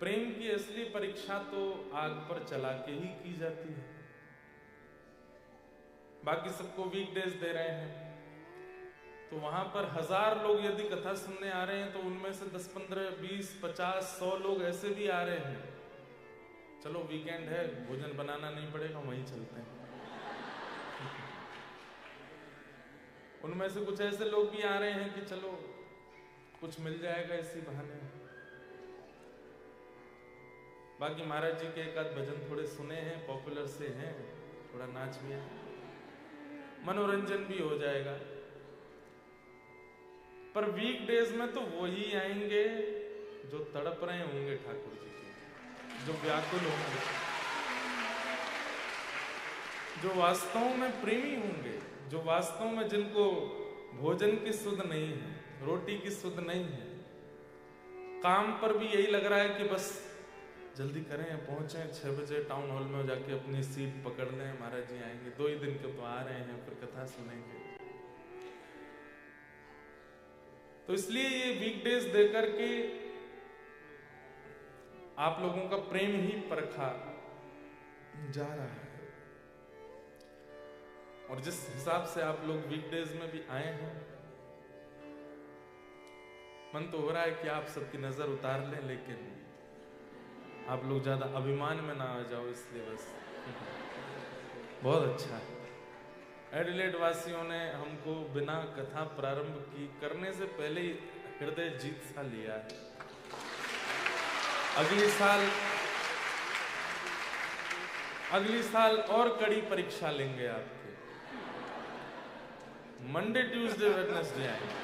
प्रेम की असली परीक्षा तो आग पर चला के ही की जाती है। बाकी सबको वीकडेज दे रहे हैं, तो वहां पर 1000 लोग यदि कथा सुनने आ रहे हैं तो उनमें से 10, 15, 20, 50, 100 लोग ऐसे भी आ रहे हैं, चलो वीकेंड है, भोजन बनाना नहीं पड़ेगा, वहीं चलते हैं। उनमें से कुछ ऐसे लोग भी आ रहे हैं कि चलो कुछ मिल जाएगा इसी बहाने। बाकी महाराज जी के एक आध भजन थोड़े सुने हैं, पॉपुलर से हैं, थोड़ा नाच भी है, मनोरंजन भी हो जाएगा। पर वीकडेज में तो वही आएंगे जो तड़प रहे होंगे ठाकुर जी के, जो व्याकुल होंगे, जो वास्तव में प्रेमी होंगे, जो वास्तव में जिनको भोजन की सुध नहीं है, रोटी की सुध नहीं है, काम पर भी यही लग रहा है कि बस जल्दी करें, पहुंचे 6 बजे टाउन हॉल में जाके अपनी सीट पकड़ लें, महाराज जी आएंगे, 2 ही दिन के तो आ रहे हैं, फिर कथा सुनेंगे। तो इसलिए ये वीकडेज देकर के आप लोगों का प्रेम ही परखा जा रहा है। और जिस हिसाब से आप लोग वीकडेज में भी आए हैं, मन तो हो रहा है कि आप सबकी नजर उतार लें, लेकिन आप लोग ज्यादा अभिमान में ना आ जाओ, इसलिए बस बहुत अच्छा है। एडिलेड वासियों ने हमको बिना कथा प्रारंभ की करने से पहले ही हृदय जीत सा लिया है। अगली साल और कड़ी परीक्षा लेंगे आपके। मंडे ट्यूसडे वेडनेसडे आएंगे,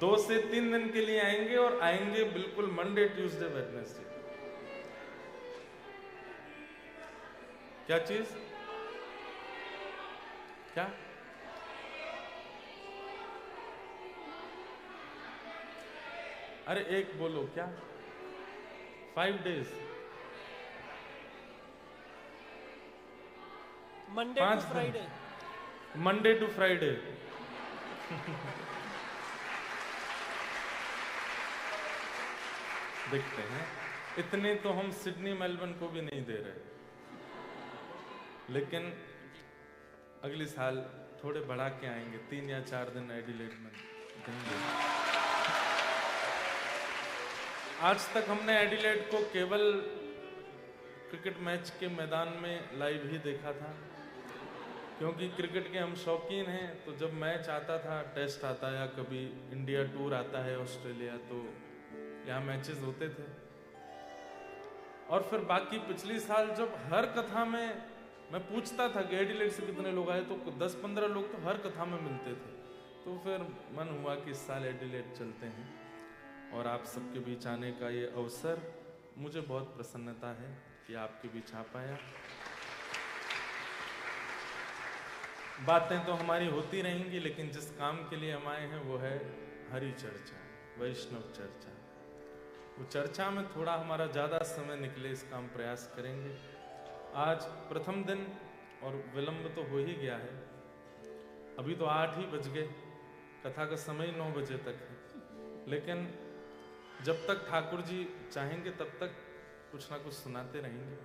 2 से 3 दिन के लिए आएंगे, और आएंगे बिल्कुल मंडे ट्यूसडे वेडनेसडे। क्या चीज? क्या? अरे एक बोलो, क्या? 5 days, Monday to Friday. Monday to Friday. देखते हैं, इतने तो हम सिडनी मेलबर्न को भी नहीं दे रहे, लेकिन अगली साल थोड़े बढ़ा के आएंगे, 3 या 4 दिन एडिलेड में देंगे। आज तक हमने एडिलेड को केवल क्रिकेट मैच के मैदान में लाइव ही देखा था, क्योंकि क्रिकेट के हम शौकीन हैं। तो जब मैच आता था, टेस्ट आता या कभी इंडिया टूर आता है ऑस्ट्रेलिया, तो यहाँ मैचेस होते थे। और फिर बाकी पिछली साल जब हर कथा में मैं पूछता था कि एडिलेड से कितने लोग आए, तो 10-15 लोग तो हर कथा में मिलते थे। तो फिर मन हुआ कि इस साल एडिलेड चलते हैं, और आप सबके बीच आने का ये अवसर मुझे बहुत प्रसन्नता है कि आपके बीच आ पाया। बातें तो हमारी होती रहेंगी, लेकिन जिस काम के लिए हम आए हैं वो है हरि चर्चा, वैष्णव चर्चा। वो चर्चा में थोड़ा हमारा ज़्यादा समय निकले, इसका हम प्रयास करेंगे। आज प्रथम दिन और विलंब तो हो ही गया है, अभी तो 8 ही बज गए, कथा का समय 9 बजे तक है, लेकिन जब तक ठाकुर जी चाहेंगे तब तक कुछ ना कुछ सुनाते रहेंगे।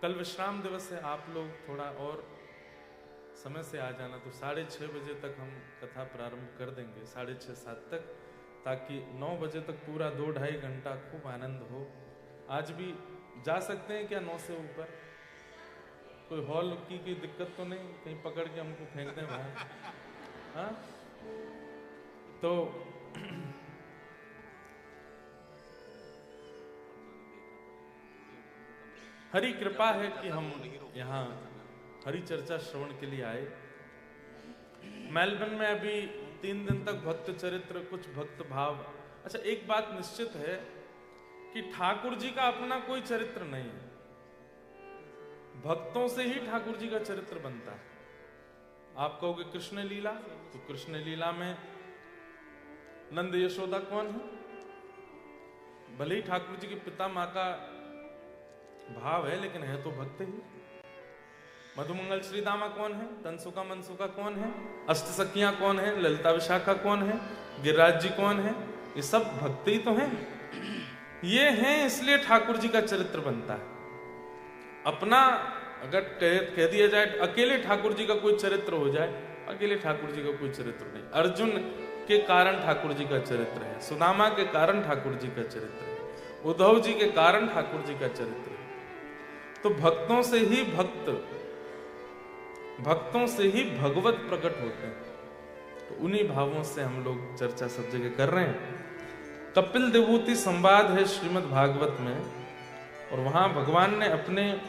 कल विश्राम दिवस है, आप लोग थोड़ा और समय से आ जाना, तो 6:30 बजे तक हम कथा प्रारंभ कर देंगे, 6:30-7 तक, ताकि 9 बजे तक पूरा 2-2.5 घंटा खूब आनंद हो। आज भी जा सकते हैं क्या 9 से ऊपर? कोई हॉल की कोई दिक्कत तो नहीं, कहीं पकड़ के हमको फेंक दें बाहर? हाँ, तो हरि कृपा है कि हम यहाँ हरि चर्चा श्रवण के लिए आए। मेलबर्न में अभी 3 दिन तक भक्त चरित्र, कुछ भक्त भाव। अच्छा, एक बात निश्चित है कि ठाकुर जी का अपना कोई चरित्र नहीं है, भक्तों से ही ठाकुर जी का चरित्र बनता है। आप कहोगे कृष्ण लीला, तो कृष्ण लीला में नंद यशोदा कौन है? भले ही ठाकुर जी के पिता माँ का भाव है, लेकिन है तो भक्त ही। मधुमंगल श्रीदामा कौन है? तनसुका मनसुका कौन है? अष्टसखियां कौन है? ललिता विशाखा कौन है? गिरिराज जी कौन है? ये सब भक्त ही तो हैं। ये हैं इसलिए ठाकुर जी का चरित्र बनता है। अपना अगर कह दिया जाए अकेले ठाकुर जी का कोई चरित्र हो जाए, अकेले ठाकुर जी का कोई चरित्र नहीं। अर्जुन के कारण ठाकुर जी का चरित्र है, सुदामा के कारण ठाकुर जी का चरित्र है, उद्धव जी के कारण ठाकुर जी का चरित्र है। तो भक्तों से ही भक्तों से ही भगवत प्रकट होते हैं। तो उन्हीं भावों से हम लोग चर्चा सब जगह कर रहे हैं। कपिल देवूति संवाद है श्रीमद् भागवत में, और वहां भगवान ने अपने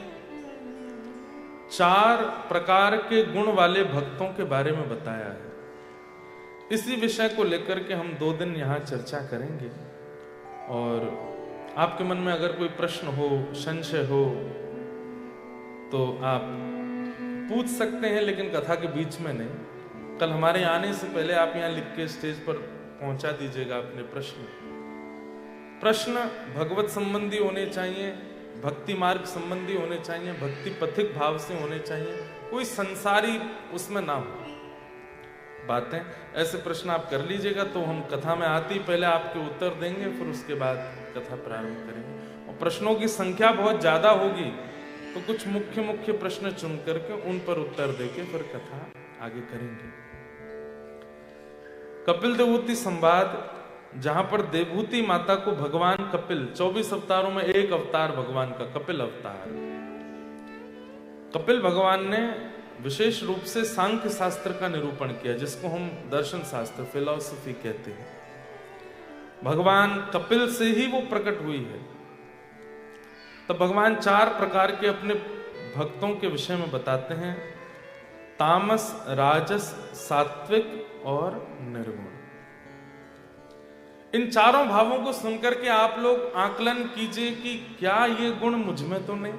4 प्रकार के गुण वाले भक्तों के बारे में बताया है। इसी विषय को लेकर के हम 2 दिन यहां चर्चा करेंगे। और आपके मन में अगर कोई प्रश्न हो, संशय हो, तो आप पूछ सकते हैं, लेकिन कथा के बीच में नहीं। कल हमारे आने से पहले आप यहां लिख के स्टेज पर पहुंचा दीजिएगा अपने प्रश्न भगवत संबंधी होने चाहिए, भक्ति मार्ग संबंधी होने चाहिए, भक्ति पथिक भाव से होने चाहिए, कोई संसारी उसमें ना हो बातें। ऐसे प्रश्न आप कर लीजिएगा, तो हम कथा में आते ही पहले आपके उत्तर देंगे, फिर उसके बाद कथा प्रारंभ करेंगे। और प्रश्नों की संख्या बहुत ज्यादा होगी, तो कुछ मुख्य प्रश्न चुन करके उन पर उत्तर देके फिर कथा आगे करेंगे। कपिल देवूति संवाद, जहां पर देवभूति माता को भगवान कपिल, 24 अवतारों में एक अवतार भगवान का कपिल अवतार, कपिल भगवान ने विशेष रूप से सांख्य शास्त्र का निरूपण किया, जिसको हम दर्शन शास्त्र, फिलॉसफी कहते हैं। भगवान कपिल से ही वो प्रकट हुई है। तब भगवान 4 प्रकार के अपने भक्तों के विषय में बताते हैं, तामस, राजस, सात्विक और निर्गुण। इन चारों भावों को सुनकर के आप लोग आकलन कीजिए कि क्या ये गुण मुझ में तो नहीं,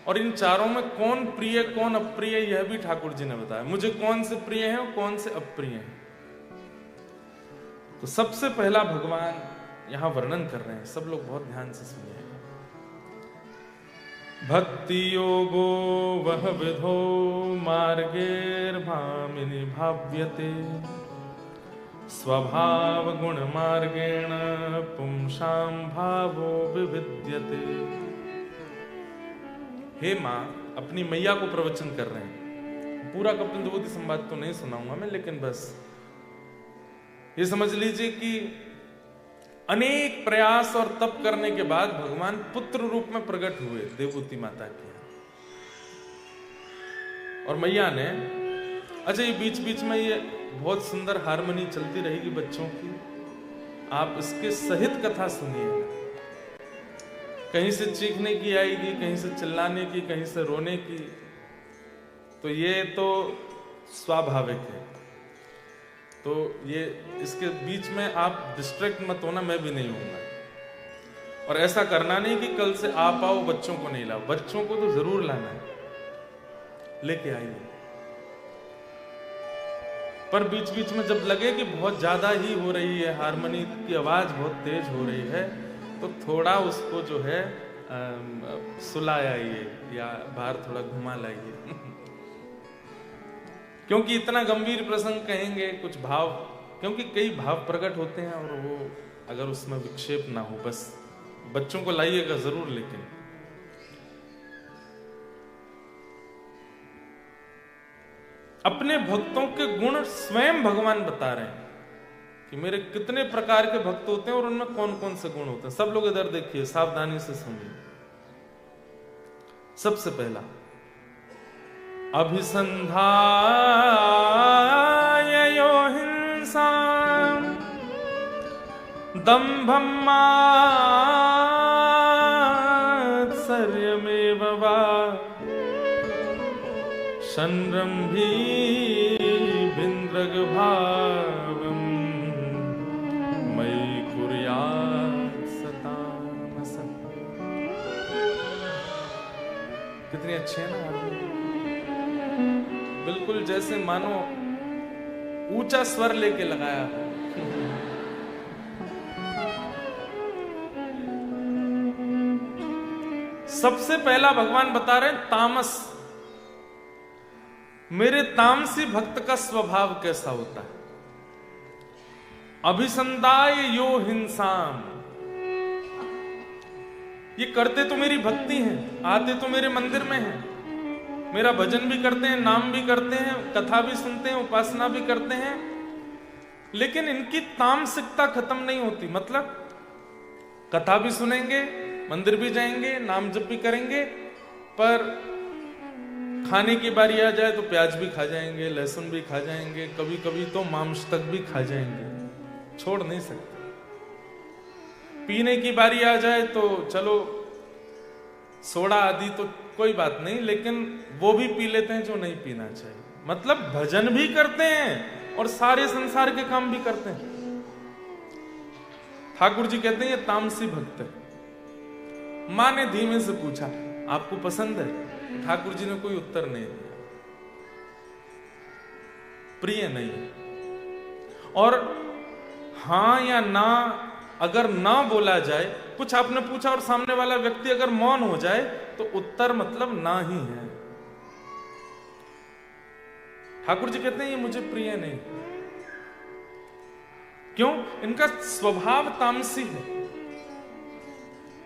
और इन चारों में कौन प्रिय कौन अप्रिय, यह भी ठाकुर जी ने बताया। मुझे कौन से प्रिय है और कौन से अप्रिय है। तो सबसे पहला भगवान यहां वर्णन कर रहे हैं, सब लोग बहुत ध्यान से सुनिए। भक्ति योगो वह विधो मार्गेर्भामिनी भाव्यते, स्वभाव गुण मार्गेण पुंसां भावो विविद्यते। हे मां, अपनी मैया को प्रवचन कर रहे हैं। पूरा कपिल देवूति संवाद तो नहीं सुनाऊंगा मैं, लेकिन बस ये समझ लीजिए कि अनेक प्रयास और तप करने के बाद भगवान पुत्र रूप में प्रकट हुए देवभूति माता के। और मैया ने, अच्छा ये बीच बीच में ये बहुत सुंदर हारमोनी चलती रहेगी बच्चों की, आप इसके सहित कथा सुनिएगा। कहीं से चीखने की आएगी, कहीं से चिल्लाने की, कहीं से रोने की, तो ये तो स्वाभाविक है। तो ये इसके बीच में आप डिस्ट्रैक्ट मत होना, मैं भी नहीं होऊंगा। और ऐसा करना नहीं कि कल से आप आओ बच्चों को नहीं लाओ, बच्चों को तो जरूर लाना है, लेके आइए। पर बीच बीच में जब लगे कि बहुत ज्यादा ही हो रही है, हारमोनी की आवाज बहुत तेज हो रही है, तो थोड़ा उसको जो है सुला आइए या बाहर थोड़ा घुमा लाइए। क्योंकि इतना गंभीर प्रसंग कहेंगे, कुछ भाव, क्योंकि कई भाव प्रकट होते हैं, और वो अगर उसमें विक्षेप ना हो, बस बच्चों को लाइएगा जरूर। लेकिन अपने भक्तों के गुण स्वयं भगवान बता रहे हैं कि मेरे कितने प्रकार के भक्त होते हैं और उनमें कौन कौन से गुण होते हैं। सब लोग इधर देखिए, सावधानी से सुनिए। सबसे पहला, अभिसंधाय यो हिंसा दंभं मात्सर्यमेव वा संरम्भी भिन्द्रगभावम् मयि कुर्यात् सतामसः। कितनी अच्छी है ना, बिल्कुल जैसे मानो ऊंचा स्वर लेके लगाया हो। सबसे पहला भगवान बता रहे हैं तामस, मेरे तामसी भक्त का स्वभाव कैसा होता है। अभिसंदाय यो हिंसाम। ये करते तो मेरी भक्ति है, आते तो मेरे मंदिर में है, मेरा भजन भी करते हैं, नाम भी करते हैं, कथा भी सुनते हैं, उपासना भी करते हैं, लेकिन इनकी तामसिकता खत्म नहीं होती। मतलब कथा भी सुनेंगे, मंदिर भी जाएंगे, नाम जप भी करेंगे, पर खाने की बारी आ जाए तो प्याज भी खा जाएंगे, लहसुन भी खा जाएंगे, कभी कभी तो मांस तक भी खा जाएंगे, छोड़ नहीं सकते। पीने की बारी आ जाए तो चलो सोडा आदि तो कोई बात नहीं, लेकिन वो भी पी लेते हैं जो नहीं पीना चाहिए। मतलब भजन भी करते हैं और सारे संसार के काम भी करते हैं। ठाकुर जी कहते हैं ये तामसी भक्त है। मां ने धीमे से पूछा आपको पसंद है? ठाकुर जी ने कोई उत्तर नहीं दिया, प्रिय नहीं है। और हां या ना अगर ना बोला जाए, कुछ आपने पूछा और सामने वाला व्यक्ति अगर मौन हो जाए तो उत्तर मतलब ना ही है। ठाकुर जी कहते हैं ये मुझे प्रिय नहीं। क्यों? इनका स्वभाव तामसी है।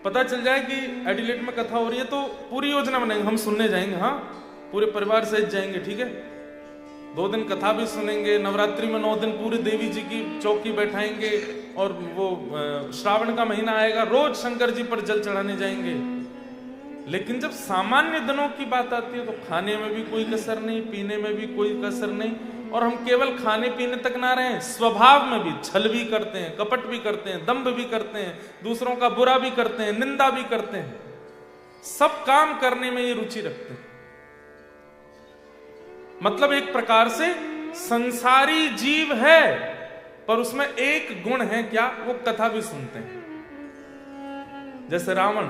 पता चल जाए कि एडिलेट में कथा हो रही है तो पूरी योजना बनाएंगे, हम सुनने जाएंगे, हाँ पूरे परिवार सहित जाएंगे, ठीक है, 2 दिन कथा भी सुनेंगे, नवरात्रि में 9 दिन पूरी देवी जी की चौकी बैठाएंगे, और वो श्रावण का महीना आएगा रोज शंकर जी पर जल चढ़ाने जाएंगे। लेकिन जब सामान्य दिनों की बात आती है तो खाने में भी कोई कसर नहीं, पीने में भी कोई कसर नहीं, और हम केवल खाने पीने तक ना रहे, स्वभाव में भी छल भी करते हैं, कपट भी करते हैं, दंभ भी करते हैं, दूसरों का बुरा भी करते हैं, निंदा भी करते हैं, सब काम करने में ये रुचि रखते हैं। मतलब एक प्रकार से संसारी जीव है, पर उसमें एक गुण है, क्या? वो कथा भी सुनते हैं। जैसे रावण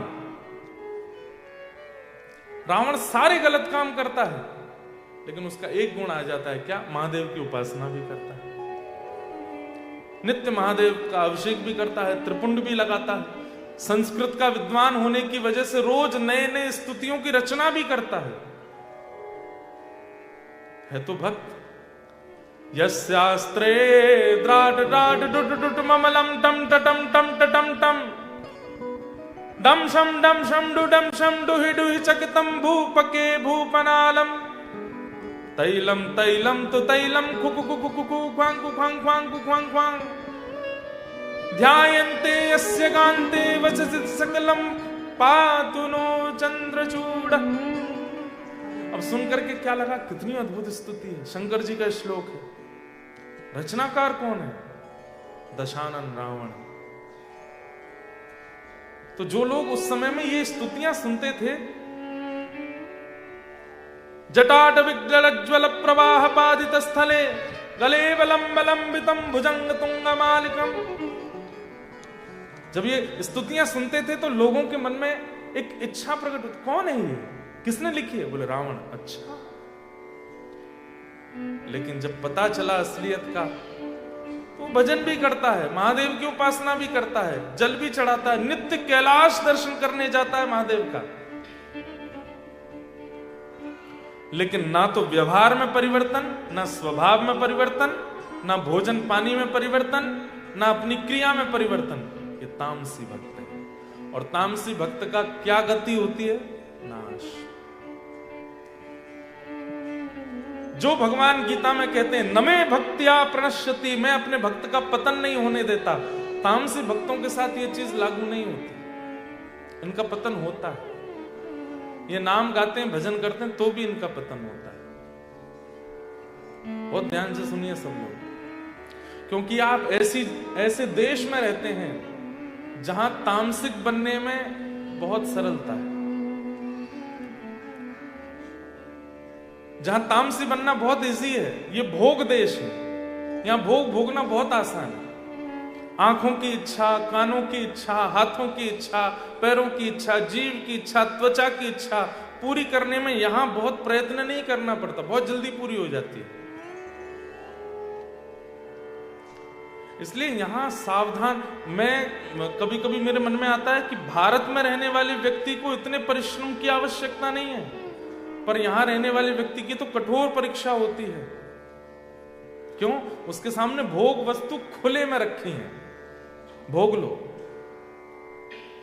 सारे गलत काम करता है, लेकिन उसका एक गुण आ जाता है, क्या? महादेव की उपासना भी करता है, नित्य महादेव का अभिषेक भी करता है, त्रिपुंड भी लगाता है, संस्कृत का विद्वान होने की वजह से रोज नए नए स्तुतियों की रचना भी करता है तो भक्त। यस्यास्त्रे द्राट द्राट डुट डुट ममलम टम टम टम टम टम डम शम डुडम शम डुहि डुहि चकितम भूपके भूपनालम तैलम तैलम तो तैलम खुकु खुकु खुकु ख्वांग ख्वांग ख्वांग ख्वांग ख्वांग ध्यायन्ते यस्य गान्ते वचसित सकलम पातु नो चंद्रचूड़। अब सुन करके क्या लगा? कितनी अद्भुत स्तुति है, शंकर जी का श्लोक है। रचनाकार कौन है? दशानन रावण। तो जो लोग उस समय में ये स्तुतियां सुनते थे, जटाट विज्वल प्रवाह पादित स्थले गले लंबितम भुजंग तुंग मालिकम, जब ये स्तुतियां सुनते थे तो लोगों के मन में एक इच्छा प्रकट होती, कौन है ये, किसने लिखी है? बोले रावण। अच्छा, लेकिन जब पता चला असलियत का तो भजन भी करता है, महादेव की उपासना भी करता है, जल भी चढ़ाता है, नित्य कैलाश दर्शन करने जाता है महादेव का। लेकिन ना तो व्यवहार में परिवर्तन, ना स्वभाव में परिवर्तन, ना भोजन पानी में परिवर्तन, ना अपनी क्रिया में परिवर्तन। ये तामसी भक्त है। और तामसी भक्त का क्या गति होती है? नाश। जो भगवान गीता में कहते हैं नमे भक्त्या प्रणश्यति, मैं अपने भक्त का पतन नहीं होने देता, तामसी भक्तों के साथ ये चीज लागू नहीं होती, इनका पतन होता है। ये नाम गाते हैं, भजन करते हैं, तो भी इनका पतन होता है। बहुत ध्यान से सुनिए सब लोग, क्योंकि आप ऐसे देश में रहते हैं जहां तामसिक बनने में बहुत सरलता है, जहां तामसी बनना बहुत इजी है। ये भोग देश है, यहां भोग भोगना बहुत आसान है। आंखों की इच्छा, कानों की इच्छा, हाथों की इच्छा, पैरों की इच्छा, जीव की इच्छा, त्वचा की इच्छा पूरी करने में यहां बहुत प्रयत्न नहीं करना पड़ता, बहुत जल्दी पूरी हो जाती है। इसलिए यहां सावधान। मैं कभी कभी मेरे मन में आता है कि भारत में रहने वाले व्यक्ति को इतने परिश्रम की आवश्यकता नहीं है, पर यहां रहने वाले व्यक्ति की तो कठोर परीक्षा होती है क्यों? उसके सामने भोग वस्तु खुले में रखी है, भोग लो।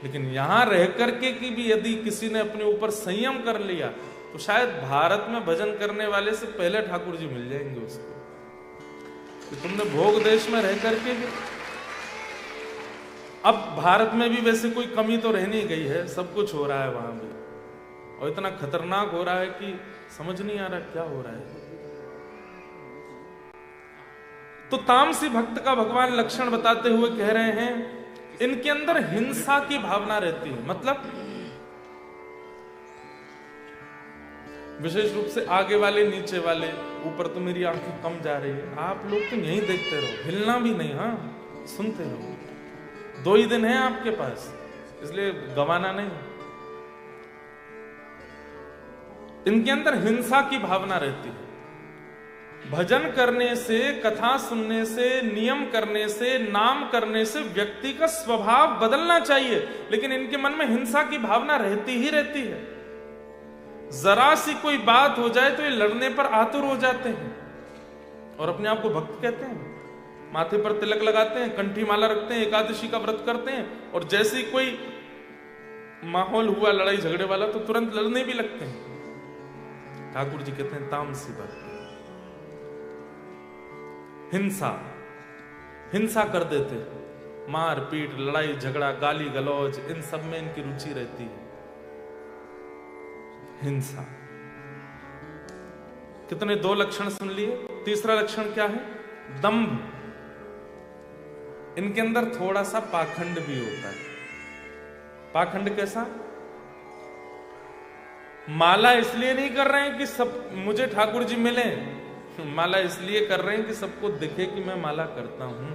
लेकिन यहां रह करके कि भी यदि किसी ने अपने ऊपर संयम कर लिया तो शायद भारत में भजन करने वाले से पहले ठाकुर जी मिल जाएंगे उसको, कि तुमने भोग देश में रह करके भी। अब भारत में भी वैसे कोई कमी तो रह नहीं गई है, सब कुछ हो रहा है वहां भी, और इतना खतरनाक हो रहा है कि समझ नहीं आ रहा क्या हो रहा है। तो तामसी भक्त का भगवान लक्षण बताते हुए कह रहे हैं, इनके अंदर हिंसा की भावना रहती है। मतलब विशेष रूप से आगे वाले नीचे वाले, ऊपर तो मेरी आंखें कम जा रही है, आप लोग तो यहीं देखते रहो, हिलना भी नहीं, हाँ सुनते रहो। 2 ही दिन है आपके पास, इसलिए गवाना नहीं। इनके अंदर हिंसा की भावना रहती है। भजन करने से, कथा सुनने से, नियम करने से, नाम करने से व्यक्ति का स्वभाव बदलना चाहिए, लेकिन इनके मन में हिंसा की भावना रहती ही रहती है। जरा सी कोई बात हो जाए तो ये लड़ने पर आतुर हो जाते हैं और अपने आप को भक्त कहते हैं। माथे पर तिलक लगाते हैं, कंठी माला रखते हैं, एकादशी का व्रत करते हैं, और जैसे ही कोई माहौल हुआ लड़ाई झगड़े वाला तो तुरंत लड़ने भी लगते हैं। ठाकुर जी कहते हैं तामसी भक्त, हिंसा कर देते, मार पीट, लड़ाई झगड़ा, गाली गलौज, इन सब में इनकी रुचि रहती है। हिंसा। कितने 2 लक्षण सुन लिए। तीसरा लक्षण क्या है? दंभ। इनके अंदर थोड़ा सा पाखंड भी होता है। पाखंड कैसा? माला इसलिए नहीं कर रहे हैं कि सब मुझे ठाकुर जी मिले, माला इसलिए कर रहे हैं कि सबको दिखे कि मैं माला करता हूं,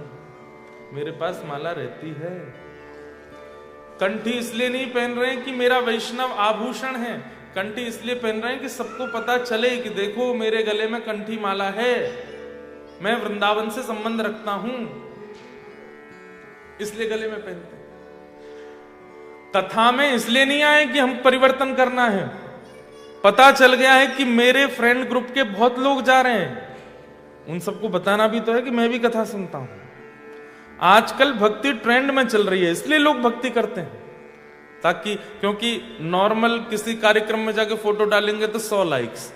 मेरे पास माला रहती है। कंठी इसलिए नहीं पहन रहे हैं कि मेरा वैष्णव आभूषण है, कंठी इसलिए पहन रहे हैं कि सबको पता चले कि देखो मेरे गले में कंठी माला है, मैं वृंदावन से संबंध रखता हूं, इसलिए गले में पहनते हैं। कथा में इसलिए नहीं आए कि हम परिवर्तन करना है, पता चल गया है कि मेरे फ्रेंड ग्रुप के बहुत लोग जा रहे हैं, उन सबको बताना भी तो है कि मैं भी कथा सुनता हूं। आजकल भक्ति ट्रेंड में चल रही है, इसलिए लोग भक्ति करते हैं, ताकि क्योंकि नॉर्मल किसी कार्यक्रम में जाके फोटो डालेंगे तो 100 लाइक्स,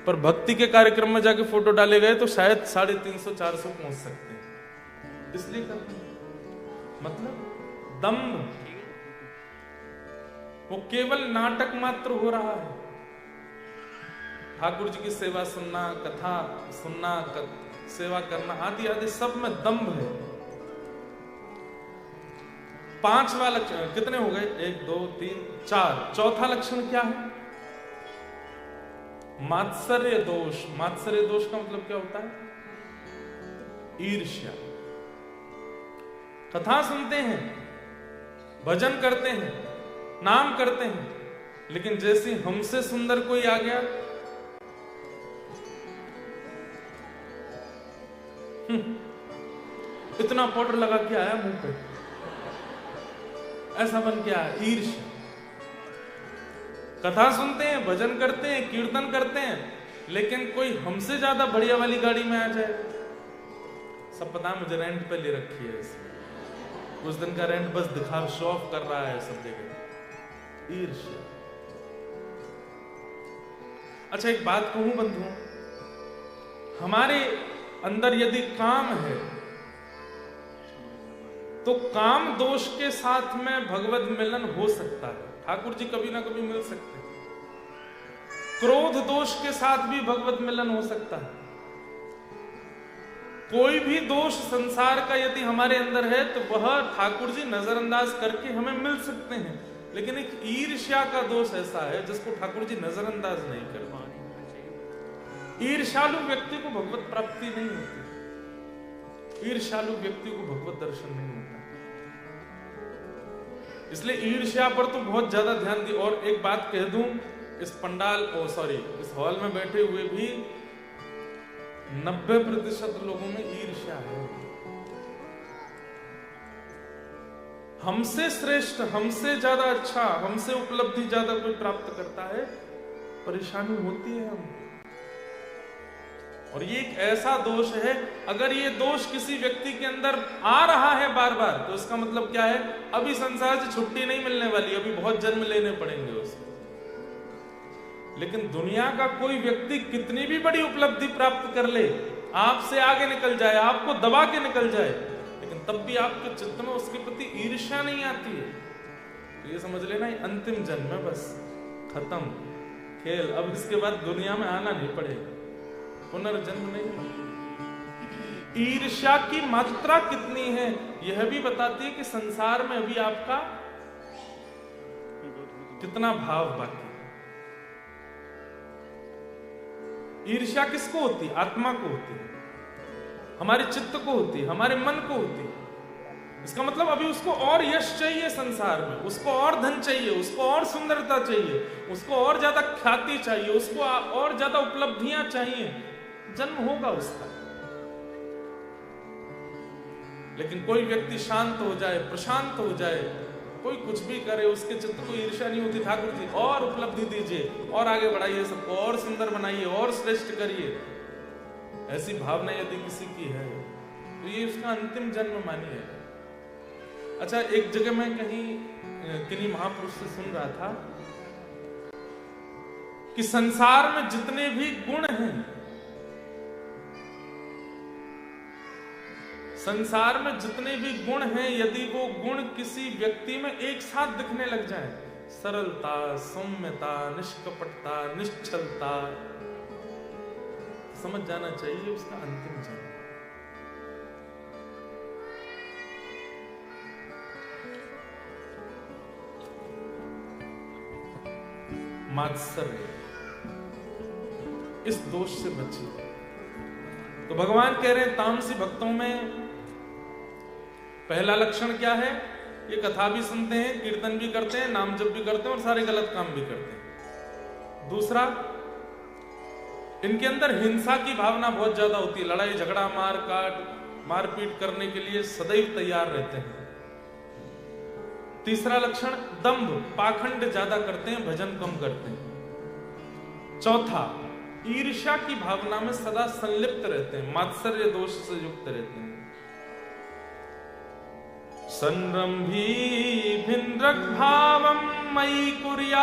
पर भक्ति के कार्यक्रम में जाके फोटो डाले गए तो शायद 350-400 पहुंच सकते हैं, इसलिए करते हैं। मतलब दम्भ, वो केवल नाटक मात्र हो रहा है। ठाकुर जी की सेवा सुनना, कथा सुनना, सेवा करना आदि आदि सब में दंभ है। 5वां लक्षण कितने हो गए? 1 2 3 4। चौथा लक्षण क्या है? मात्सर्य दोष। मात्सर्य दोष का मतलब क्या होता है? ईर्ष्या। कथा सुनते हैं, भजन करते हैं, नाम करते हैं, लेकिन जैसे हमसे सुंदर कोई आ गया, इतना पाउडर लगा के आया मुंह पे, ऐसा बन के आया, ईर्ष्या। कथा सुनते हैं, भजन करते हैं, कीर्तन करते हैं, लेकिन कोई हमसे ज्यादा बढ़िया वाली गाड़ी में आ जाए, सब पता मुझे रेंट पे ले रखी है, उस दिन का रेंट बस दिखा, शो ऑफ कर रहा है सब जगह। ईर्ष्या। अच्छा एक बात कहूं बंधुओं, हमारे अंदर यदि काम है तो काम दोष के साथ में भगवत मिलन हो सकता है, ठाकुर जी कभी ना कभी मिल सकते हैं। क्रोध दोष के साथ भी भगवत मिलन हो सकता है। कोई भी दोष संसार का यदि हमारे अंदर है तो वह ठाकुर जी नजरअंदाज करके हमें मिल सकते हैं, लेकिन एक ईर्ष्या का दोष ऐसा है जिसको ठाकुर जी नजरअंदाज नहीं कर पाए। ईर्ष्यालु व्यक्ति को भगवत प्राप्ति नहीं होती, ईर्ष्यालु व्यक्ति को भगवत दर्शन नहीं होता। इसलिए ईर्ष्या पर तो बहुत ज्यादा ध्यान दी। और एक बात कह दूं, इस पंडाल इस हॉल में बैठे हुए भी 90% लोगों में ईर्ष्या है। हमसे श्रेष्ठ, हमसे ज्यादा अच्छा, हमसे उपलब्धि ज्यादा कोई प्राप्त करता है, परेशानी होती है हमको। और ये एक ऐसा दोष है, अगर ये दोष किसी व्यक्ति के अंदर आ रहा है बार बार, तो इसका मतलब क्या है, अभी संसार से छुट्टी नहीं मिलने वाली, अभी बहुत जन्म लेने पड़ेंगे उसको। लेकिन दुनिया का कोई व्यक्ति कितनी भी बड़ी उपलब्धि प्राप्त कर ले, आपसे आगे निकल जाए, आपको दबा के निकल जाए, लेकिन तब भी आपके चित्त में उसके प्रति ईर्ष्या नहीं आती है, तो ये समझ लेना ये अंतिम जन्म है, बस खत्म खेल, अब इसके बाद दुनिया में आना नहीं पड़ेगा, पुनर्जन्म नहीं। ईर्ष्या की मात्रा कितनी है यह भी बताती है कि संसार में अभी आपका कितना भाव बाकी है। ईर्ष्या किसको होती है? आत्मा को होती है, हमारे चित्त को होती है, हमारे मन को होती है। इसका मतलब अभी उसको और यश चाहिए संसार में, उसको और धन चाहिए, उसको और सुंदरता चाहिए, उसको और ज्यादा ख्याति चाहिए, उसको और ज्यादा उपलब्धियां चाहिए, जन्म होगा उसका। लेकिन कोई व्यक्ति शांत हो जाए, प्रशांत हो जाए, कोई कुछ भी करे, उसके चित्त को ईर्ष्या नहीं होती। ठाकुर जी और उपलब्धि दीजिए, और आगे बढ़ाइए, सबको और सुंदर बनाइए, और श्रेष्ठ करिए, ऐसी भावना यदि किसी की है तो ये उसका अंतिम जन्म मानिए। अच्छा, एक जगह मैं कहीं किन्हीं महापुरुष से सुन रहा था कि संसार में जितने भी गुण हैं, संसार में जितने भी गुण हैं, यदि वो गुण किसी व्यक्ति में एक साथ दिखने लग जाए, सरलता, सौम्यता, निष्कपटता, निश्चलता, समझ जाना चाहिए उसका अंतिम जन्म। मात्सर्य, इस दोष से बचिए। तो भगवान कह रहे हैं तामसी भक्तों में पहला लक्षण क्या है? ये कथा भी सुनते हैं, कीर्तन भी करते हैं, नाम जप भी करते हैं और सारे गलत काम भी करते हैं। दूसरा, इनके अंदर हिंसा की भावना बहुत ज्यादा होती है, लड़ाई झगड़ा, मार काट, मारपीट करने के लिए सदैव तैयार रहते हैं। तीसरा लक्षण दंभ, पाखंड ज्यादा करते हैं, भजन कम करते हैं। चौथा, ईर्ष्या की भावना में सदा संलिप्त रहते हैं, मात्सर्य दोष से युक्त रहते हैं। संरंभी भिन्द्रक भावम मयि कुर्यात्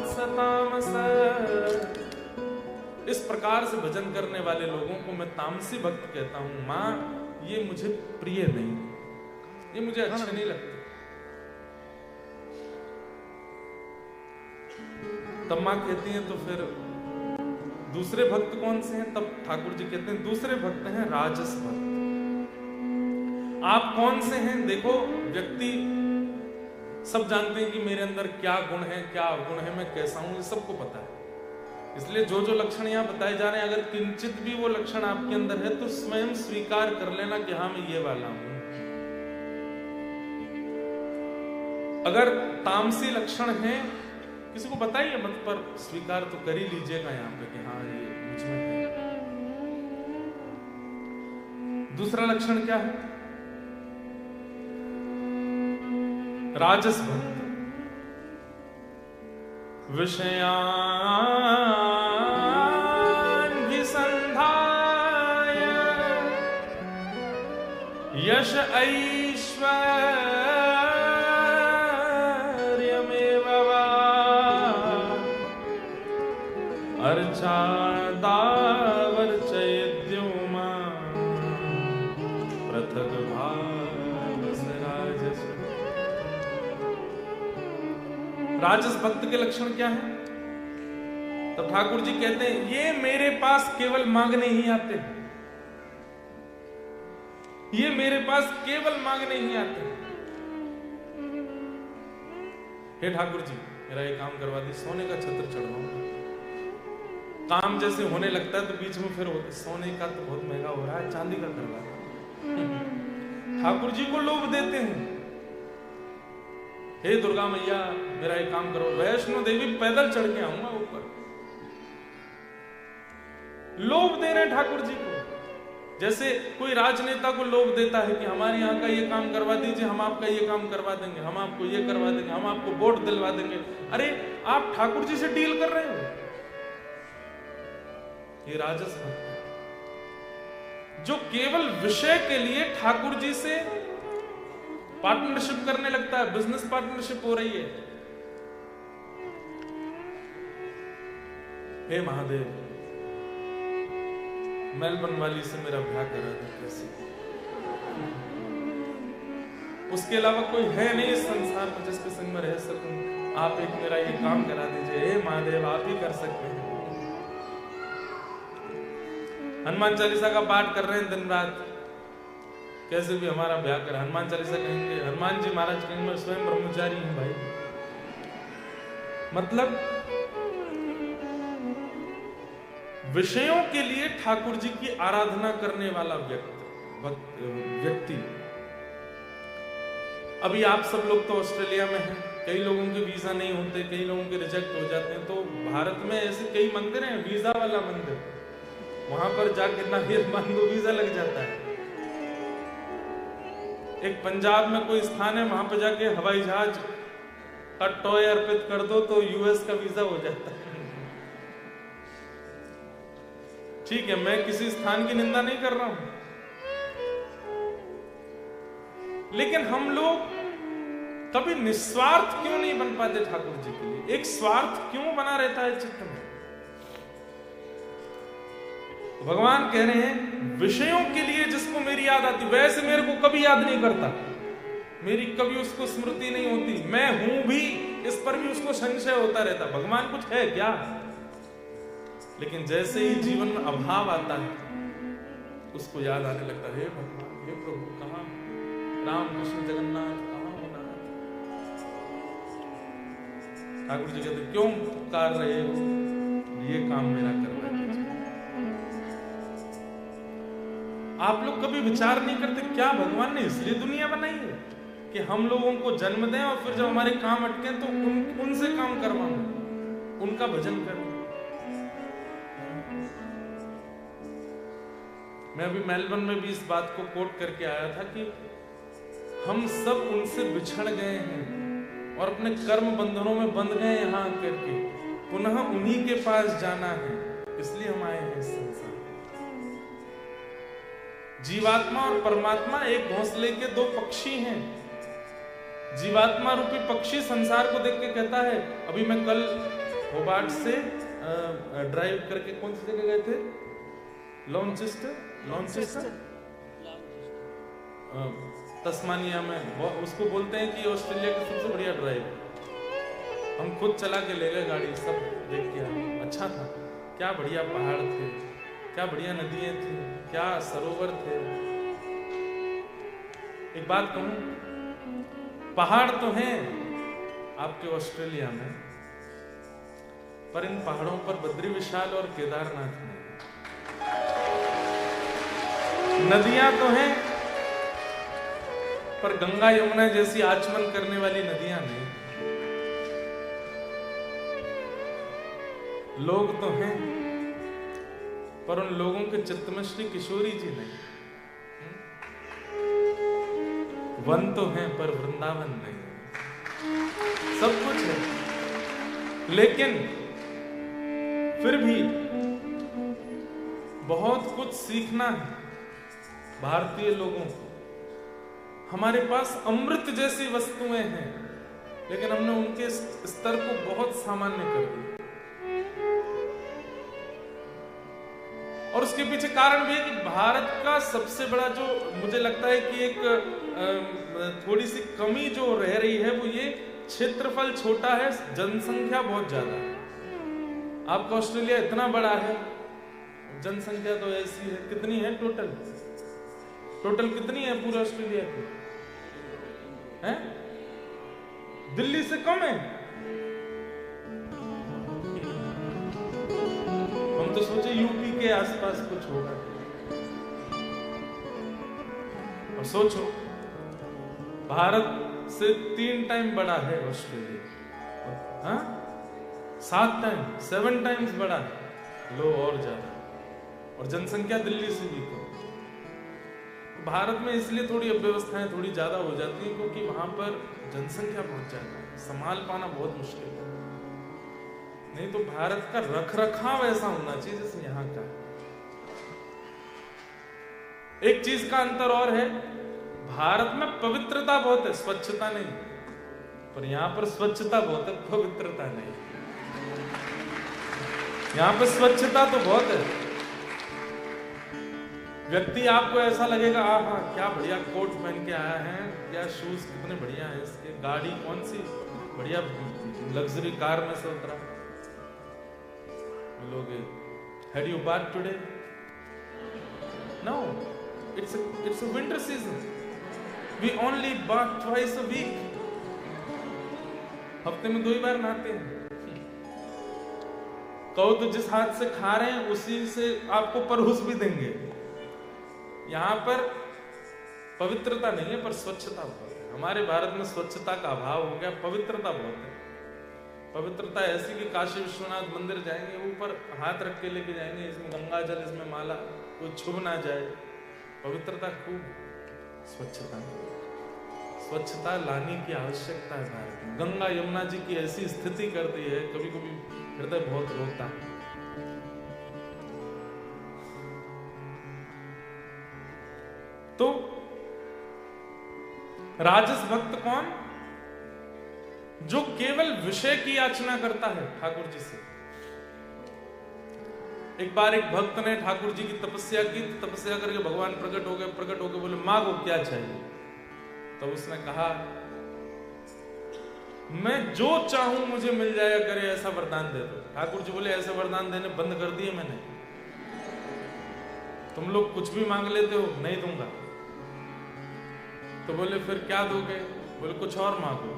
सतामस। इस प्रकार से भजन करने वाले लोगों को मैं तामसी भक्त कहता हूं। मां, ये मुझे प्रिय नहीं, ये मुझे अच्छे नहीं लगते। तब मां कहती हैं तो फिर दूसरे भक्त कौन से हैं? तब ठाकुर जी कहते हैं दूसरे भक्त हैं राजस भक्त। आप कौन से हैं? देखो, व्यक्ति सब जानते हैं कि मेरे अंदर क्या गुण है, क्या अवगुण है, मैं कैसा हूं, ये सबको पता है। इसलिए जो जो लक्षण यहां बताए जा रहे हैं, अगर किंचित भी वो लक्षण आपके अंदर है तो स्वयं स्वीकार कर लेना कि हाँ, मैं ये वाला हूं। अगर तामसी लक्षण है, किसी को बताइए मत, पर स्वीकार तो कर ही लीजिएगा यहाँ पे कि हाँ, ये मुझ में है। दूसरा लक्षण क्या है? राजस भक्त। विषयान् विसंधाय यश ऐश्वर्यमेव वा अर्चादावर्चयद्युमा पृथक भावस राजस। राजस भक्त के लक्षण क्या है? तब ठाकुर जी कहते हैं ये मेरे पास केवल मांगने ही आते हैं, ये मेरे पास केवल मांगने ही आते हैं। हे ठाकुर जी, मेरा ये काम करवा दी, सोने का छत्र चढ़वाऊंगा। काम जैसे होने लगता है तो बीच में फिर सोने का तो बहुत महंगा हो रहा है, चांदी का करवा। ठाकुर जी को लोभ देते हैं, हे दुर्गा मैया मेरा ये काम करो। वैष्णो देवी पैदल चढ़ के आऊंगा ऊपर। लोभ दे रहे ठाकुर जी को, जैसे कोई राजनेता को लोभ देता है कि हमारे यहाँ का ये काम करवा दीजिए, हम आपका ये काम करवा देंगे, हम आपको ये करवा देंगे, हम आपको वोट दिलवा देंगे। अरे आप ठाकुर जी से डील कर रहे हो। ये राजस भक्त। जो केवल विषय के लिए ठाकुर जी से पार्टनरशिप करने लगता है, बिजनेस पार्टनरशिप हो रही है। हे महादेव, मेलबर्न वाली से मेरा ब्याह करा दो कैसे, उसके अलावा कोई है नहीं इस संसार में जिसके संग में रह सकूं, आप एक मेरा ये काम करा दीजिए। हे महादेव, आप ही कर सकते हैं। हनुमान चालीसा का पाठ कर रहे हैं दिन रात, कैसे भी हमारा ब्याह करा। हनुमान चालीसा कहेंगे, हनुमान जी महाराज कहेंगे मैं स्वयं ब्रह्मचारी हूं भाई। मतलब विषयों के लिए ठाकुर जी की आराधना करने वाला व्यक्ति। अभी आप सब लोग तो ऑस्ट्रेलिया में हैं, कई लोगों के वीजा नहीं होते, कई लोगों के रिजेक्ट हो जाते हैं। तो भारत में ऐसे कई मंदिर हैं, वीजा वाला मंदिर, वहां पर जाके नारियल मान दो वीजा लग जाता है। एक पंजाब में कोई स्थान है, वहां पर जाके हवाई जहाज का टॉय अर्पित कर दो तो यूएस का वीजा हो जाता है। ठीक है, मैं किसी स्थान की निंदा नहीं कर रहा हूं, लेकिन हम लोग कभी निस्वार्थ क्यों नहीं बन पाते ठाकुर जी के लिए? एक स्वार्थ क्यों बना रहता है चित्त में? तो भगवान कह रहे हैं विषयों के लिए जिसको मेरी याद आती, वैसे मेरे को कभी याद नहीं करता, मेरी कभी उसको स्मृति नहीं होती, मैं हूं भी इस पर भी उसको संशय होता रहता, भगवान कुछ है क्या? लेकिन जैसे ही जीवन में अभाव आता है उसको याद आने लगता है, हे भगवान, हे प्रभु, कहां राम कृष्ण जगन्नाथ, कहां होना? ठाकुर जी कहते क्यों पुकार रहे हो, ये काम मेरा करवा दीजिए। आप लोग कभी विचार नहीं करते क्या भगवान ने इसलिए दुनिया बनाई है कि हम लोगों को जन्म दें और फिर जब हमारे काम अटके तो उनसे काम करवाऊं, उनका भजन करूं। मैं अभी मेलबर्न में भी इस बात को कोट करके आया था कि हम सब उनसे बिछड़ गए हैं और अपने कर्म बंधनों में बंध गए यहां आकर के, पुनः उन्हीं के पास जाना है, इसलिए हम आए हैं इस संसार। जीवात्मा और परमात्मा एक घोंसले के दो पक्षी हैं। जीवात्मा रूपी पक्षी संसार को देख के कहता है, अभी मैं कल होबार्ट से ड्राइव करके कौन सी जगह गए थे, लॉन्चेस्टर तस्मानिया में, उसको बोलते हैं कि ऑस्ट्रेलिया की सबसे बढ़िया ड्राइव। हम खुद चला के ले गए गाड़ी, सब देख के आए, अच्छा था, क्या बढ़िया पहाड़ थे, क्या बढ़िया नदियां थी, क्या सरोवर थे। एक बात कहूं, पहाड़ तो हैं आपके ऑस्ट्रेलिया में, पर इन पहाड़ों पर बद्री विशाल और केदारनाथ नहीं। नदियां तो हैं पर गंगा यमुना जैसी आचमन करने वाली नदियां नहीं। लोग तो हैं पर उन लोगों के चित्त में श्री किशोरी जी नहीं। वन तो हैं पर वृंदावन नहीं। सब कुछ है लेकिन फिर भी बहुत कुछ सीखना है भारतीय लोगों को। हमारे पास अमृत जैसी वस्तुएं हैं लेकिन हमने उनके स्तर को बहुत सामान्य कर दिया। और उसके पीछे कारण भी है कि भारत का सबसे बड़ा जो मुझे लगता है कि एक थोड़ी सी कमी जो रह रही है वो ये क्षेत्रफल छोटा है, जनसंख्या बहुत ज्यादा है। आपका ऑस्ट्रेलिया इतना बड़ा है, जनसंख्या तो ऐसी है, कितनी है टोटल कितनी है पूरे ऑस्ट्रेलिया की? है दिल्ली से कम है। हम तो सोचे यूपी के आसपास कुछ होगा। और सोचो भारत से 3 टाइम बड़ा है ऑस्ट्रेलिया, हाँ 7 टाइम्स बड़ा है, लो और ज्यादा, और जनसंख्या दिल्ली से भी कम। भारत में इसलिए थोड़ी अव्यवस्थाएं थोड़ी ज्यादा हो जाती है क्योंकि वहां पर जनसंख्या बहुत ज्यादा है, संभाल पाना बहुत मुश्किल है। नहीं तो भारत का रखरखाव ऐसा होना चाहिए जैसे यहाँ का। एक चीज का अंतर और है, भारत में पवित्रता बहुत है, स्वच्छता नहीं। पर यहां पर स्वच्छता बहुत है, पवित्रता नहीं। यहां पर स्वच्छता तो बहुत है। व्यक्ति आपको ऐसा लगेगा, हाँ क्या बढ़िया कोट पहन के आया है, क्या शूज कितने बढ़िया है इसके, गाड़ी कौन सी बढ़िया लग्जरी कार में से उतरा। बोलोगे, had you bath today? No, it's a winter season, we only bath twice a week. हफ्ते में 2 ही बार नहाते हैं। कहो तो जिस हाथ से खा रहे हैं उसी से आपको परोस भी देंगे। यहां पर पवित्रता नहीं है, पर स्वच्छता बहुत है। हमारे भारत में स्वच्छता का अभाव हो गया, पवित्रता बहुत है। पवित्रता ऐसी कि काशी विश्वनाथ मंदिर जाएंगे, ऊपर हाथ रख के लेके जाएंगे, इसमें गंगा जल, इसमें माला, कोई छुप ना जाए। पवित्रता खूब, स्वच्छता स्वच्छता लाने की आवश्यकता है भारत में। गंगा यमुना जी की ऐसी स्थिति कर दी है, कभी कभी हृदय बहुत रोता है। तो राजस भक्त कौन? जो केवल विषय की याचना करता है ठाकुर जी से। एक बार एक भक्त ने ठाकुर जी की तपस्या की, तपस्या करके भगवान प्रकट हो गए, बोले मांगो क्या चाहिए। तब उसने कहा, मैं जो चाहूं मुझे मिल जाया करे, ऐसा वरदान दे दो। ठाकुर जी बोले, ऐसे वरदान देने बंद कर दिए मैंने, तुम लोग कुछ भी मांग लेते हो, नहीं दूंगा। तो बोले फिर क्या दोगे? बोले कुछ और मांगो।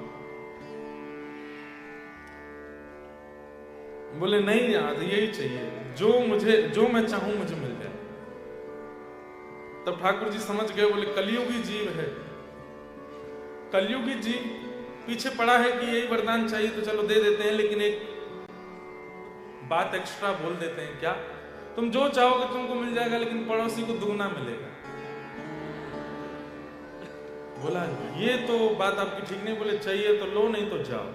बोले नहीं यार, यही चाहिए, जो मैं चाहूं मुझे मिल जाए। तब ठाकुर जी समझ गए, बोले कलयुगी जीव है, कलयुगी जीव पीछे पड़ा है कि यही वरदान चाहिए, तो चलो दे देते हैं, लेकिन एक बात एक्स्ट्रा बोल देते हैं। क्या? तुम जो चाहोगे तुमको मिल जाएगा, लेकिन पड़ोसी को दुगना मिलेगा। बोला ये तो बात आपकी ठीक नहीं। बोले चाहिए तो लो, नहीं तो जाओ।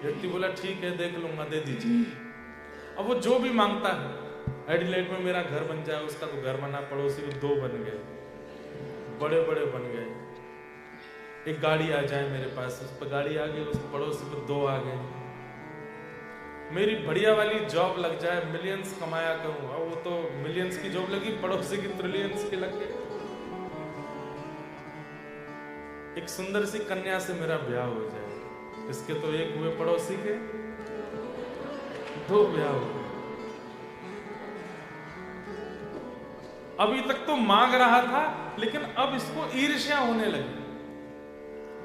व्यक्ति बोला ठीक है, देख लूंगा, दे दीजिए। अब वो जो भी मांगता है, एडिलेड में मेरा घर बन जाए, उसका तो घर बना, पड़ोसी के 2 बन गए, बड़े बड़े बन गए। एक गाड़ी आ जाए मेरे पास, उस पर गाड़ी आ गई, उस पड़ोसी पर 2 आ गए। मेरी बढ़िया वाली जॉब लग जाए, मिलियंस कमाया करूं। अब वो तो मिलियंस की जॉब लगी, पड़ोसी की ट्रिलियंस की लग गई। एक सुंदर सी कन्या से मेरा ब्याह हो जाए, इसके तो 1 हुए, पड़ोसी के 2 ब्याह हो गए। अभी तक तो मांग रहा था, लेकिन अब इसको ईर्ष्या होने लगी।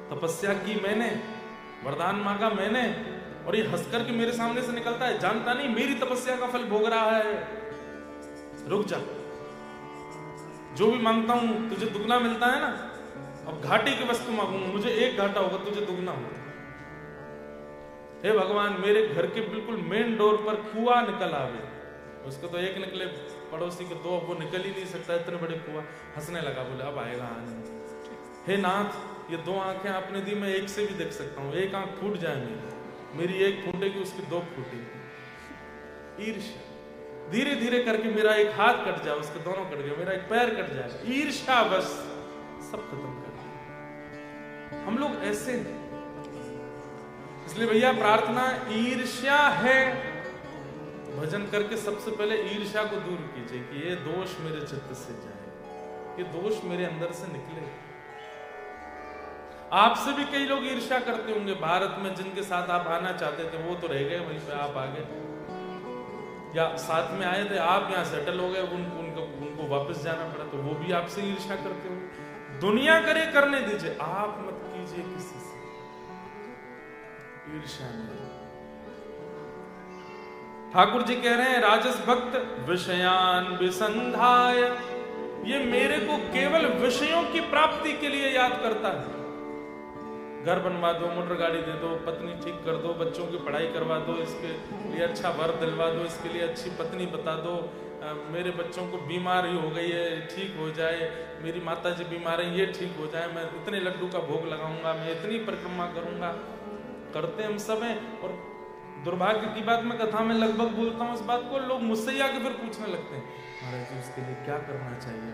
तपस्या की मैंने, वरदान मांगा मैंने, और ये हंसकर के मेरे सामने से निकलता है, जानता नहीं मेरी तपस्या का फल भोग रहा है। रुक जा, जो भी मांगता हूं तुझे दुगना मिलता है ना। अब घाटे की वस्तु मांगूंगा, मुझे 1 घाटा होगा, तुझे दुगना होगा। हे भगवान, मेरे घर के बिल्कुल मेन डोर पर कुआं निकल आवे, उसको तो 1 निकले, पड़ोसी के 2, वो निकल ही नहीं सकता, इतने बड़े कुआं। हंसने लगा, बोले अब आएगा आनंद। हे नाथ, ये 2 आंखें आपने दी, मैं 1 से भी देख सकता हूँ। 1 आंख फूट जाए मेरी 1 फूटेगी, उसकी 2 फूटेगी। ईर्ष्या धीरे धीरे करके मेरा 1 हाथ कट जाए, उसके दोनों कट गए, मेरा 1 पैर कट जाए। ईर्ष्या बस सब खत्म कर। हम लोग ऐसे हैं। इसलिए भैया प्रार्थना, ईर्ष्या है, भजन करके सबसे पहले ईर्ष्या को दूर कीजिए कि ये दोष मेरे चित्त से जाए, ये दोष मेरे अंदर से निकले। आपसे भी कई लोग ईर्ष्या करते होंगे भारत में, जिनके साथ आप आना चाहते थे वो तो रह गए वहीं पे, आप आ गए, या साथ में आए थे आप, यहाँ सेटल हो गए, उनको वापस जाना पड़ा, तो वो भी आपसे ईर्ष्या करते होंगे। दुनिया करे करने दीजिए, आप मत कीजिए किसी से ईर्ष्या नहीं। ठाकुर जी कह रहे हैं, राजस भक्त विषयान विसंधाय, ये मेरे को केवल विषयों की प्राप्ति के लिए याद करता है। घर बनवा दो, मोटर गाड़ी दे दो, पत्नी ठीक कर दो, बच्चों की पढ़ाई करवा दो, इसके लिए अच्छा वर दिलवा दो, इसके लिए अच्छी पत्नी बता दो, मेरे बच्चों को बीमारी हो गई है ठीक हो जाए, मेरी माता जी बीमार है ये ठीक हो जाए, मैं इतने लड्डू का भोग लगाऊंगा, मैं इतनी परिक्रमा करूंगा। करते हम सब हैं। और दुर्भाग्य की बात, मैं कथा में लगभग बोलता हूँ इस बात को, लोग मुझसे ही आके फिर पूछने लगते हैं, महाराज जी उसके लिए क्या करना चाहिए।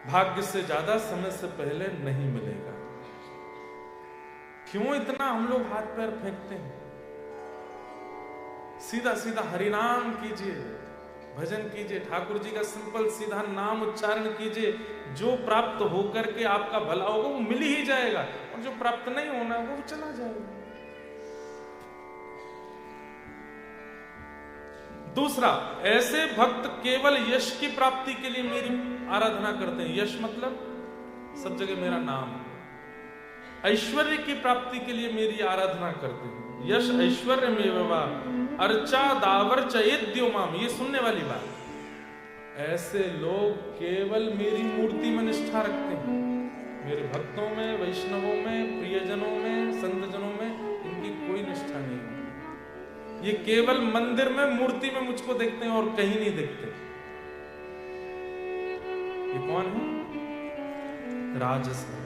भाग्य से ज्यादा समय से पहले नहीं मिलेगा। क्यों इतना हम लोग हाथ पैर फेंकते हैं? सीधा सीधा हरिनाम कीजिए, भजन कीजिए, ठाकुर जी का सिंपल सीधा नाम उच्चारण कीजिए। जो प्राप्त होकर के आपका भला होगा वो मिल ही जाएगा, और जो प्राप्त नहीं होना वो चला जाएगा। दूसरा, ऐसे भक्त केवल यश की प्राप्ति के लिए मेरी आराधना करते हैं। यश मतलब सब जगह मेरा नाम। ऐश्वर्य की प्राप्ति के लिए मेरी आराधना करते हैं। यश ऐश्वर्य में वा अर्चा दावर चयेद्यो माम, ये सुनने वाली बात। ऐसे लोग केवल मेरी मूर्ति में निष्ठा रखते हैं। मेरे भक्तों में, वैष्णवों में, प्रियजनों में, संतजनों में इनकी कोई निष्ठा नहीं है। ये केवल मंदिर में, मूर्ति में मुझको देखते हैं और कहीं नहीं देखते। ये कौन है? राजस भक्त।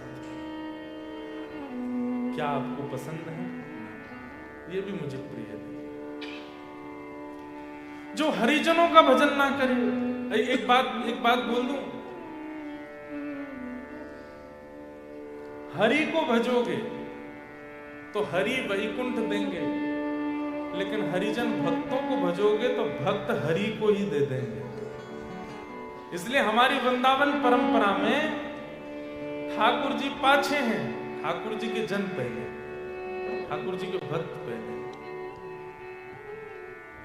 क्या आपको पसंद है? ये भी मुझे प्रिय है। जो हरिजनों का भजन ना करे। एक बात बोल दूं, हरि को भजोगे तो हरि वैकुंठ देंगे, लेकिन हरिजन भक्तों को भजोगे तो भक्त हरि को ही दे देंगे। इसलिए हमारी वृंदावन परंपरा में ठाकुर जी पाछे हैं, ठाकुर जी के जन पहले, ठाकुर जी के भक्त पहले,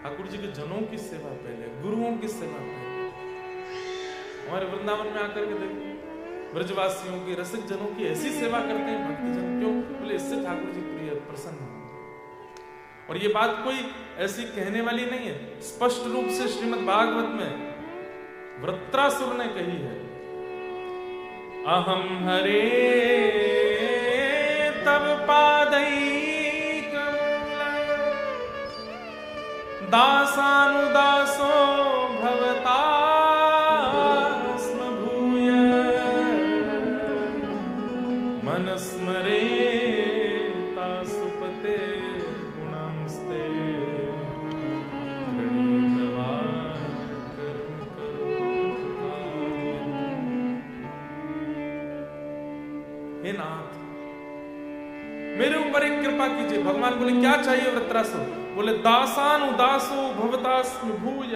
ठाकुर जी के जनों की सेवा पहले, गुरुओं की सेवा पहले। हमारे वृंदावन में आकर के देखिए, ब्रजवासियों की, रसिक जनों की ऐसी सेवा करते हैं भक्तजन। क्यों? बोले इससे ठाकुर जी प्रिय प्रसन्न हो। और ये बात कोई ऐसी कहने वाली नहीं है, स्पष्ट रूप से श्रीमद् भागवत में वृत्रासुर ने कही है, अहम हरे तब पादई दासानुदासो भवता स्म भूय मनस्मरे तासुपते गुणांस्ते हे नाथ मेरे ऊपर एक कृपा कीजिए। भगवान बोले क्या चाहिए वृत्रासुर? बोले दासान उदासो भवतास्म भूय,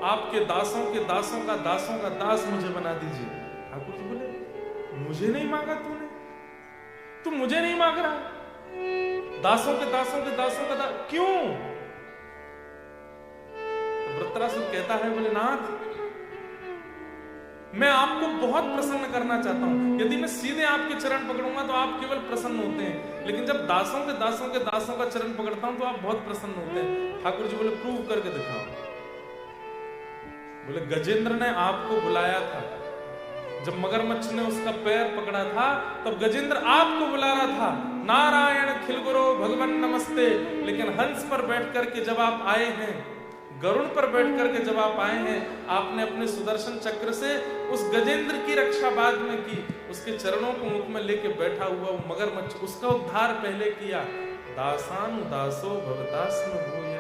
आपके दासों के दासों का दास मुझे बना दीजिए। ठाकुर जी बोले मुझे नहीं मांगा तूने, तू मुझे नहीं मांग रहा, दासों के दासों का क्यों? तो वृत्रासुर कहता है, बोले नाथ मैं आपको बहुत प्रसन्न करना चाहता हूं। यदि मैं सीधे आपके चरण पकड़ूंगा तो आप केवल प्रसन्न होते हैं, लेकिन जब दासों के दासों का चरण पकड़ता हूं तो आप बहुत प्रसन्न होते हैं। ठाकुर जी बोले प्रूव करके दिखाओ। बोले गजेंद्र ने आपको बुलाया था, जब मगरमच्छ ने उसका पैर पकड़ा था तब गजेंद्र आपको बुला रहा था, नारायण खिलगुरो भगवान नमस्ते। लेकिन हंस पर बैठ करके जब आप आए हैं, गरुड़ पर बैठ करके जब आप आए हैं, आपने अपने सुदर्शन चक्र से उस गजेंद्र की रक्षा बाद में की, उसके चरणों को मुख में लेके बैठा हुआ वो मगरमच्छ, उसका उद्धार पहले किया। दासान दासो भवतास्म भूय,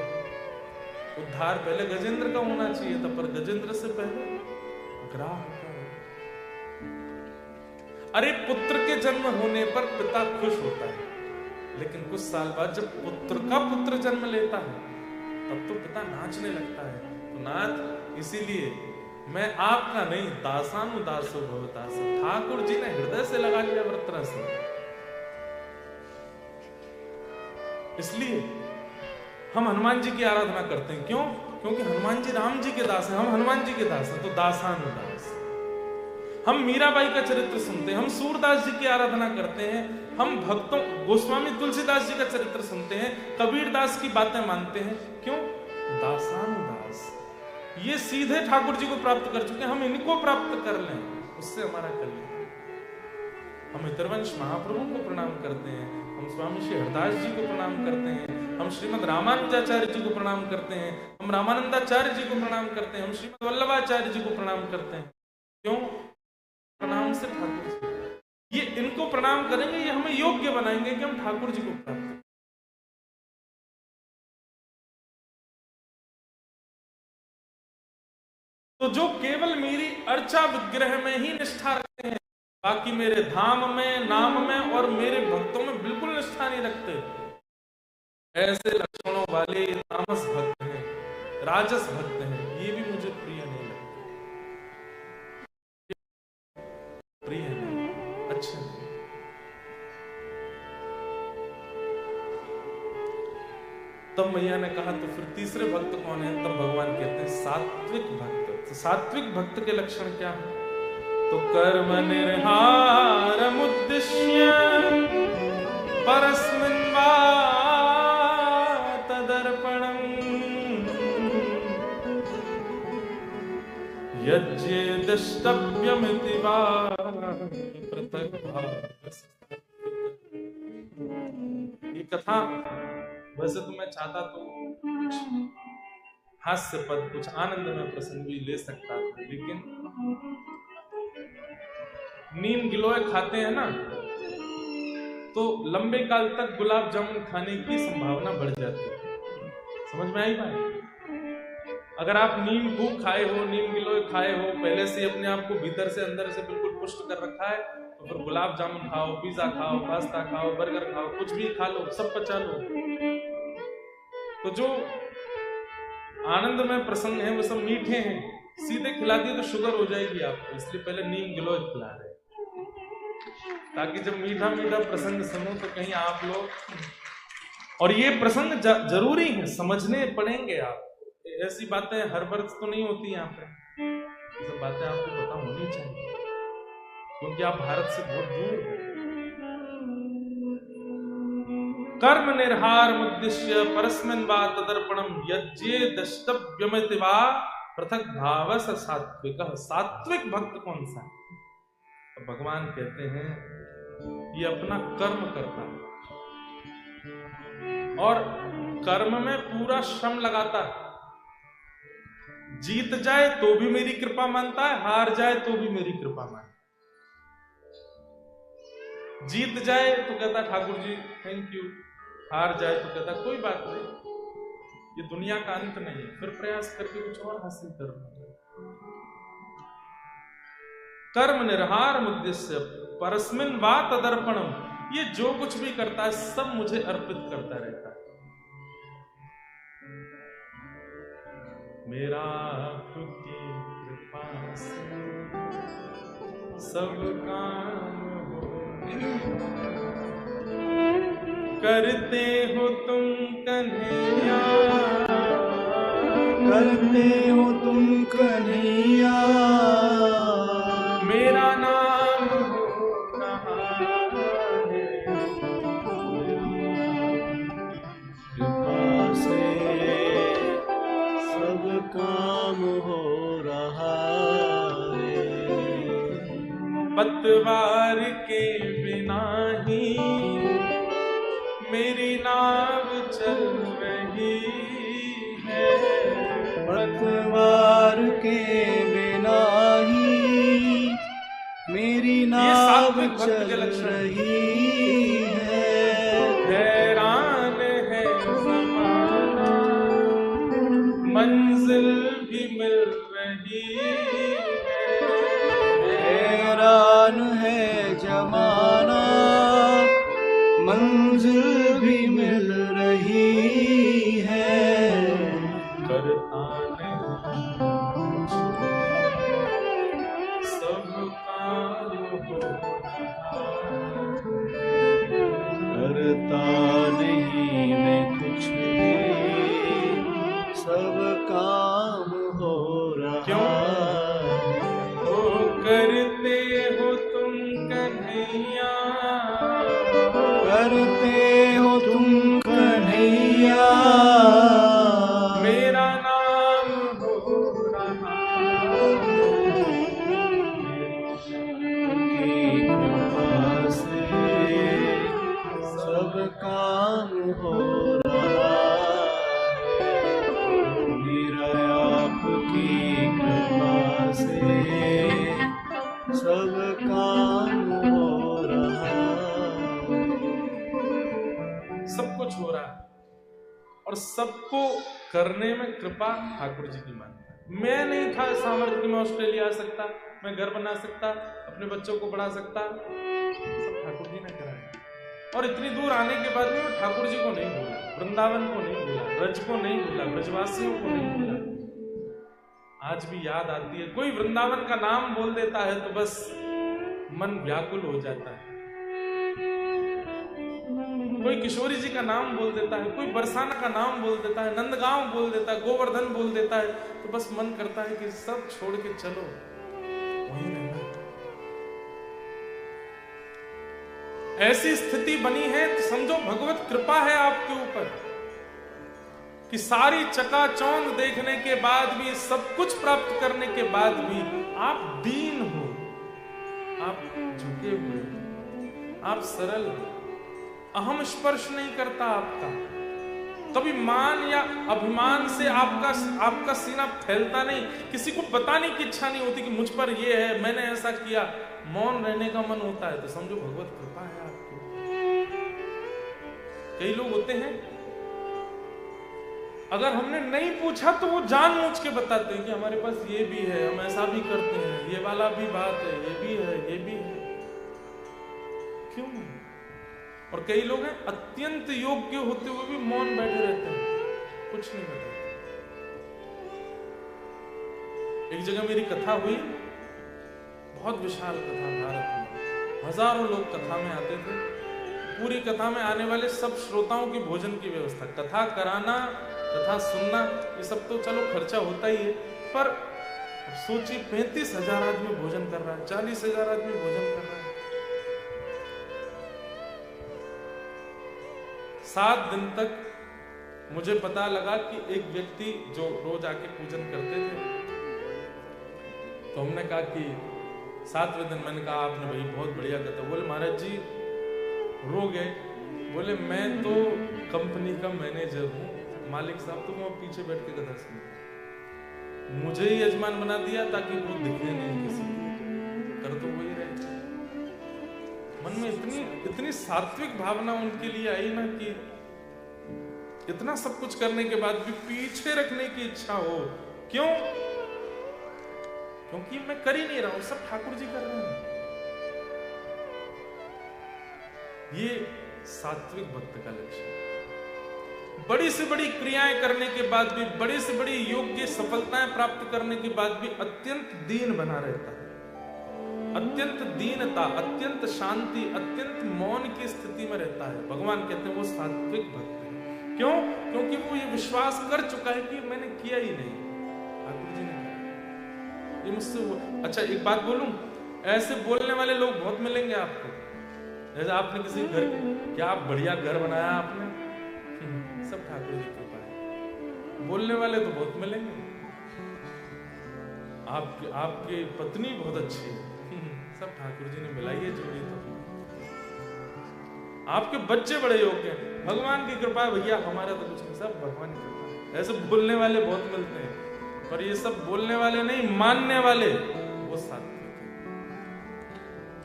उद्धार पहले गजेंद्र का होना चाहिए था, पर गजेंद्र से पहले ग्राह का। अरे पुत्र के जन्म होने पर पिता खुश होता है, लेकिन कुछ साल बाद जब पुत्र का पुत्र जन्म लेता है तब तो पिता नाचने लगता है। तो नाथ इसीलिए मैं आपका नहीं, दासानुदासो भवतास, ठाकुर जी ने हृदय से लगा लिया वृत्रासुर। इसलिए हम हनुमान जी की आराधना करते हैं। क्यों? क्योंकि हनुमान जी राम जी के दास हैं, हम हनुमान जी के दास हैं, तो दासानुदास। हम मीराबाई का चरित्र सुनते हैं, हम सूरदास जी की आराधना करते हैं, हम भक्तों गोस्वामी तुलसीदास जी का चरित्र सुनते हैं, कबीर दास की बातें मानते हैं। क्यों? दासानुदास। ये सीधे ठाकुर जी को प्राप्त कर चुके हैं, हम इनको प्राप्त कर लें, उससे हमारा कल्याण। हम इतरवंश महाप्रभु को प्रणाम करते हैं, हम स्वामी श्री हरदास जी को प्रणाम करते हैं, हम श्रीमद रामानुजाचार्य जी को प्रणाम करते हैं, हम रामानंदाचार्य जी को प्रणाम करते हैं, हम श्रीमद वल्लभाचार्य जी को प्रणाम करते हैं। क्यों? प्रणाम से ठाकुर जी, ये इनको प्रणाम करेंगे, ये हमें योग्य बनाएंगे कि हम ठाकुर जी को प्राप्त करें। तो जो केवल मेरी अर्चा विग्रह में ही निष्ठा रखते हैं, बाकी मेरे धाम में, नाम में और मेरे भक्तों में बिल्कुल निष्ठा नहीं रखते। ऐसे लक्षणों वाले तामस भक्त हैं, राजस भक्त हैं, ये भी मुझे प्रिय नहीं लगते, प्रिय नहीं, अच्छे नहीं। तब मैया ने कहा तो फिर तीसरे भक्त कौन है? तब भगवान कहते हैं सात्विक भक्त। तो सात्विक भक्त के लक्षण क्या है? तो कर्म निर्हारम उद्दिश्य परस्मिन् वा तदर्पणम् यज्ञेदष्टव्यमिति वा पृथक् भावः। ये कथा वैसे तो मैं चाहता तो हास्य पद, कुछ आनंद में प्रसंग भी ले सकता था, लेकिन नीम गिलोय खाते हैं ना, तो लंबे काल तक गुलाब जामुन खाने की संभावना बढ़ जाती है। समझ में आई बात? अगर आप नीम खूब खाए हो, नीम गिलोय खाए हो, पहले से अपने आप को भीतर से अंदर से बिल्कुल पुष्ट कर रखा है, तो फिर गुलाब जामुन खाओ, पिज्जा खाओ, पास्ता खाओ, बर्गर खाओ, कुछ भी खा लो, सब पचा लो, तो जो आनंद में प्रसंग है वो सब मीठे हैं, सीधे खिला दिए तो शुगर हो जाएगी आपको, इसलिए पहले नीम गिलोय खिला रहे, ताकि जब मीठा मीठा प्रसंग सुनो तो कहीं आप लोग, और ये प्रसंग जरूरी है, समझने पड़ेंगे आप, ऐसी बातें हर वर्ष तो नहीं होती यहाँ पे, ये सब बातें आपको पता होनी चाहिए, क्योंकि आप भारत से बहुत दूर हो। कर्म निर्हार उद्दिश्य परस्मिन् वा तदर्पणम् यज्ञेदष्टव्यमिति वा पृथक् भावः सात्विकः। सात्विक भक्त कौन सा है? तो भगवान कहते हैं ये अपना कर्म करता है और कर्म में पूरा श्रम लगाता है, जीत जाए तो भी मेरी कृपा मानता है, हार जाए तो भी मेरी कृपा मानता है। जीत जाए तो कहता ठाकुर जी थैंक यू, हार जाए तो कहता कोई बात नहीं, ये दुनिया का अंत नहीं है, फिर प्रयास करके कुछ और हासिल करना। कर्म निर्हार उद्देश्य परस्मिन् वा तदर्पणम्, ये जो कुछ भी करता है सब मुझे अर्पित करता रहता है। मेरा आपकी कृपा से सब काम करते हो तुम कन्हैया, करते हो तुम कन्हैया, मेरा नाम हो रहा है, कृपा से सब काम हो रहा है। पतवार के बिना ही मेरी नाव चल रही है, पतवार के बिना ही मेरी नाव चल रही है। हैरान है ज़माना मंजिल भी मिल रही है, हैरान है जमाना मंजिल भी मिल रही है। करता नहीं सब काम हो रहा, करता नहीं मैं कुछ भी, सब काम हो रहा। क्यों? करते हो तुम कन्हैया, करते हो तुम कन्हैया, मेरा नाम हो रहा, की कृपा से सब काम हो रहा है। मेरा आपकी कृपा से सब काम हो रहा है। सब कुछ हो रहा है और सबको करने में कृपा ठाकुर जी की मानता है। मैं नहीं था सामर्थ्य कि मैं ऑस्ट्रेलिया आ सकता, मैं घर बना सकता, अपने बच्चों को पढ़ा सकता, सब ठाकुर जी ने कराया। और इतनी दूर आने के बाद भी मैं ठाकुर जी को नहीं भूला, वृंदावन को नहीं भूला, ब्रज को नहीं भूला, ब्रजवासियों को नहीं भूला। आज भी याद आती है, कोई वृंदावन का नाम बोल देता है तो बस मन व्याकुल हो जाता है। कोई किशोरी जी का नाम बोल देता है, कोई बरसाना का नाम बोल देता है, नंदगांव बोल देता है, गोवर्धन बोल देता है, तो बस मन करता है कि सब छोड़ के चलो वहीं रहना। ऐसी स्थिति बनी है तो समझो भगवत कृपा है आपके ऊपर कि सारी चकाचौंध देखने के बाद भी, सब कुछ प्राप्त करने के बाद भी आप दीन हो, आप झुके हुए, आप सरल हो, अहम स्पर्श नहीं करता आपका, कभी मान या अभिमान से आपका सीना फैलता नहीं, किसी को बताने की इच्छा नहीं होती कि मुझ पर ये है, मैंने ऐसा किया, मौन रहने का मन होता है, तो समझो भगवत कृपा है आपकी। कई लोग होते हैं अगर हमने नहीं पूछा तो वो जानबूझ के बताते हैं कि हमारे पास ये भी है, हम ऐसा भी करते हैं, ये वाला भी बात है, ये भी है, ये भी है। क्यों? और कई लोग हैं अत्यंत योग्य होते हुए भी मौन बैठे रहते हैं, कुछ नहीं बताते। एक जगह मेरी कथा हुई, बहुत विशाल कथा, भारत में हजारों लोग कथा में आते थे। पूरी कथा में आने वाले सब श्रोताओं की भोजन की व्यवस्था, कथा कराना, कथा सुनना, ये सब तो चलो खर्चा होता ही है, पर सोचिए 35,000 आदमी भोजन कर रहा है, 40,000 आदमी भोजन कर रहा है। 7 दिन तक मुझे पता लगा कि एक व्यक्ति जो रोज आके पूजन करते थे, तो हमने कहा कि 7वें दिन मैंने कहा आपने भाई बहुत बढ़िया कथा। बोले महाराज जी रो गए, बोले मैं तो कंपनी का मैनेजर हूँ, मालिक साहब तो मैं पीछे बैठ के कथा सुन, मुझे ही यजमान बना दिया ताकि वो दिखे नहीं किसी कर, तो वही रहे। मन में इतनी सात्विक भावना उनके लिए आई ना कि इतना सब कुछ करने के बाद भी पीछे रखने की इच्छा हो। क्यों? क्योंकि मैं कर ही नहीं रहा हूं, सब ठाकुर जी कर रहे हैं। ये सात्विक भक्त का लक्षण। बड़ी से बड़ी क्रियाएं करने के बाद भी, बड़ी से बड़ी योग्य सफलताएं प्राप्त करने के बाद भी अत्यंत दीन बना रहता है, अत्यंत दीनता, अत्यंत शांति, अत्यंत मौन की स्थिति में रहता है। भगवान कहते हैं वो सात्विक भक्त है। क्यों? क्योंकि वो ये विश्वास कर चुका है कि मैंने किया ही नहीं, ठाकुर जी ने किया। ये मुझसे अच्छा एक बात बोलूं, ऐसे बोलने वाले लोग बहुत मिलेंगे आपको। जैसे आपने किसी घर, क्या बढ़िया घर बनाया आपने, सब ठाकुर जी की कृपा है। बोलने वाले तो बहुत मिलेंगे, आपकी पत्नी बहुत अच्छी है, सब ठाकुर जी ने मिलाई है जोड़ी। तो आपके बच्चे बड़े योग्य हैं, भगवान की कृपा है भैया, हमारा तो कुछ नहीं, सब भगवान की कृपा है। ऐसे बोलने वाले बहुत मिलते हैं, पर ये सब बोलने वाले नहीं, मानने वाले वो सात्विक है।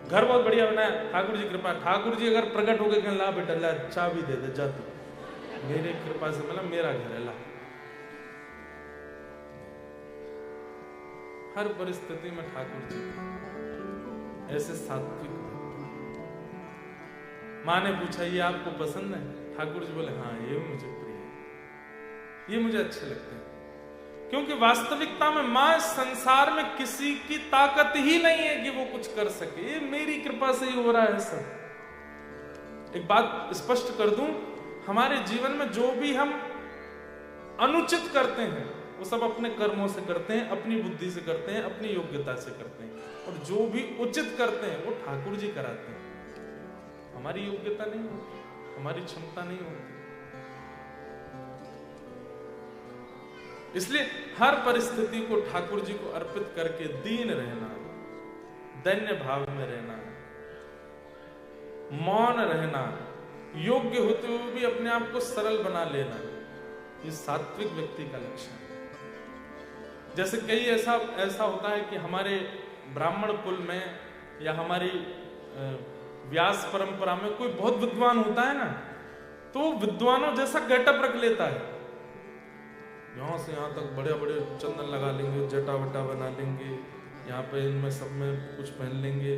घर बहुत बढ़िया बनाया, ठाकुर जी कृपा। ठाकुर जी अगर प्रकट हो गए, ला बेटा ला चाबी दे दे, जा तू, मेरे कृपा से मतलब मेरा घर है, ला। हर परिस्थिति में ठाकुर जी ऐसे सात्विक। माँ ने पूछा ये आपको पसंद है? ठाकुर जी बोले हाँ ये मुझे प्रिय है, ये मुझे अच्छे लगते हैं। क्योंकि वास्तविकता में माँ संसार में किसी की ताकत ही नहीं है कि वो कुछ कर सके, ये मेरी कृपा से ही हो रहा है सब। एक बात स्पष्ट कर दूं, हमारे जीवन में जो भी हम अनुचित करते हैं वो सब अपने कर्मों से करते हैं, अपनी बुद्धि से करते हैं, अपनी योग्यता से करते हैं, और जो भी उचित करते हैं वो ठाकुर जी कराते हैं। हमारी योग्यता नहीं होती, हमारी क्षमता नहीं होती। इसलिए हर परिस्थिति को ठाकुर जी को अर्पित करके दीन रहना, दैन्य भाव में रहना, मौन रहना, योग्य होते हुए भी अपने आप को सरल बना लेना, ये सात्विक व्यक्ति का लक्षण है। जैसे कई ऐसा होता है कि हमारे ब्राह्मण कुल में या हमारी व्यास परंपरा में कोई बहुत विद्वान होता है ना, तो विद्वानों जैसा गेटअप रख लेता है, यहाँ से यहाँ तक बड़े बड़े चंदन लगा लेंगे, जटा वटा बना लेंगे, यहाँ पे इनमें सब में कुछ पहन लेंगे,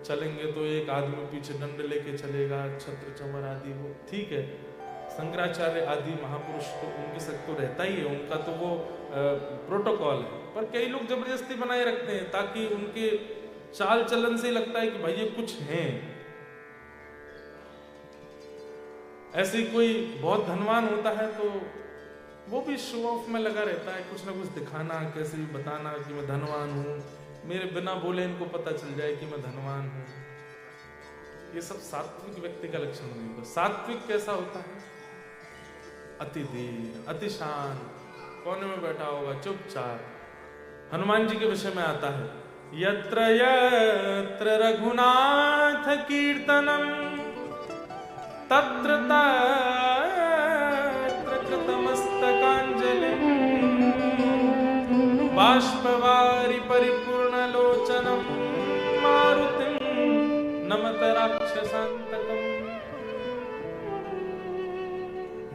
चलेंगे तो एक आदमी पीछे डंडे लेके चलेगा, छत्र चमर आदि, वो ठीक है। शंकराचार्य आदि महापुरुष तो उनके साथ तो रहता ही है, उनका तो वो प्रोटोकॉल है, पर कई लोग जबरदस्ती बनाए रखते हैं ताकि उनके चाल चलन से लगता है कि भाई ये कुछ हैं। ऐसे ही कोई बहुत धनवान होता है तो वो भी शो ऑफ में लगा रहता है, कुछ ना कुछ दिखाना, कैसे भी बताना कि मैं धनवान हूँ, मेरे बिना बोले इनको पता चल जाए कि मैं धनवान हूँ। ये सब सात्विक व्यक्ति का लक्षण नहीं होता। सात्विक कैसा होता है? अति धीर, अति शांत, कोने में बैठा होगा चुपचाप। हनुमान जी के विषय में आता है, यत्र यत्र रघुनाथ कीर्तनम तत्र तत्र कृतमस्तकांजलिं बाष्पवारि परिपूर्णलोचनं मारुतिं नमत राक्षसान्तकम्।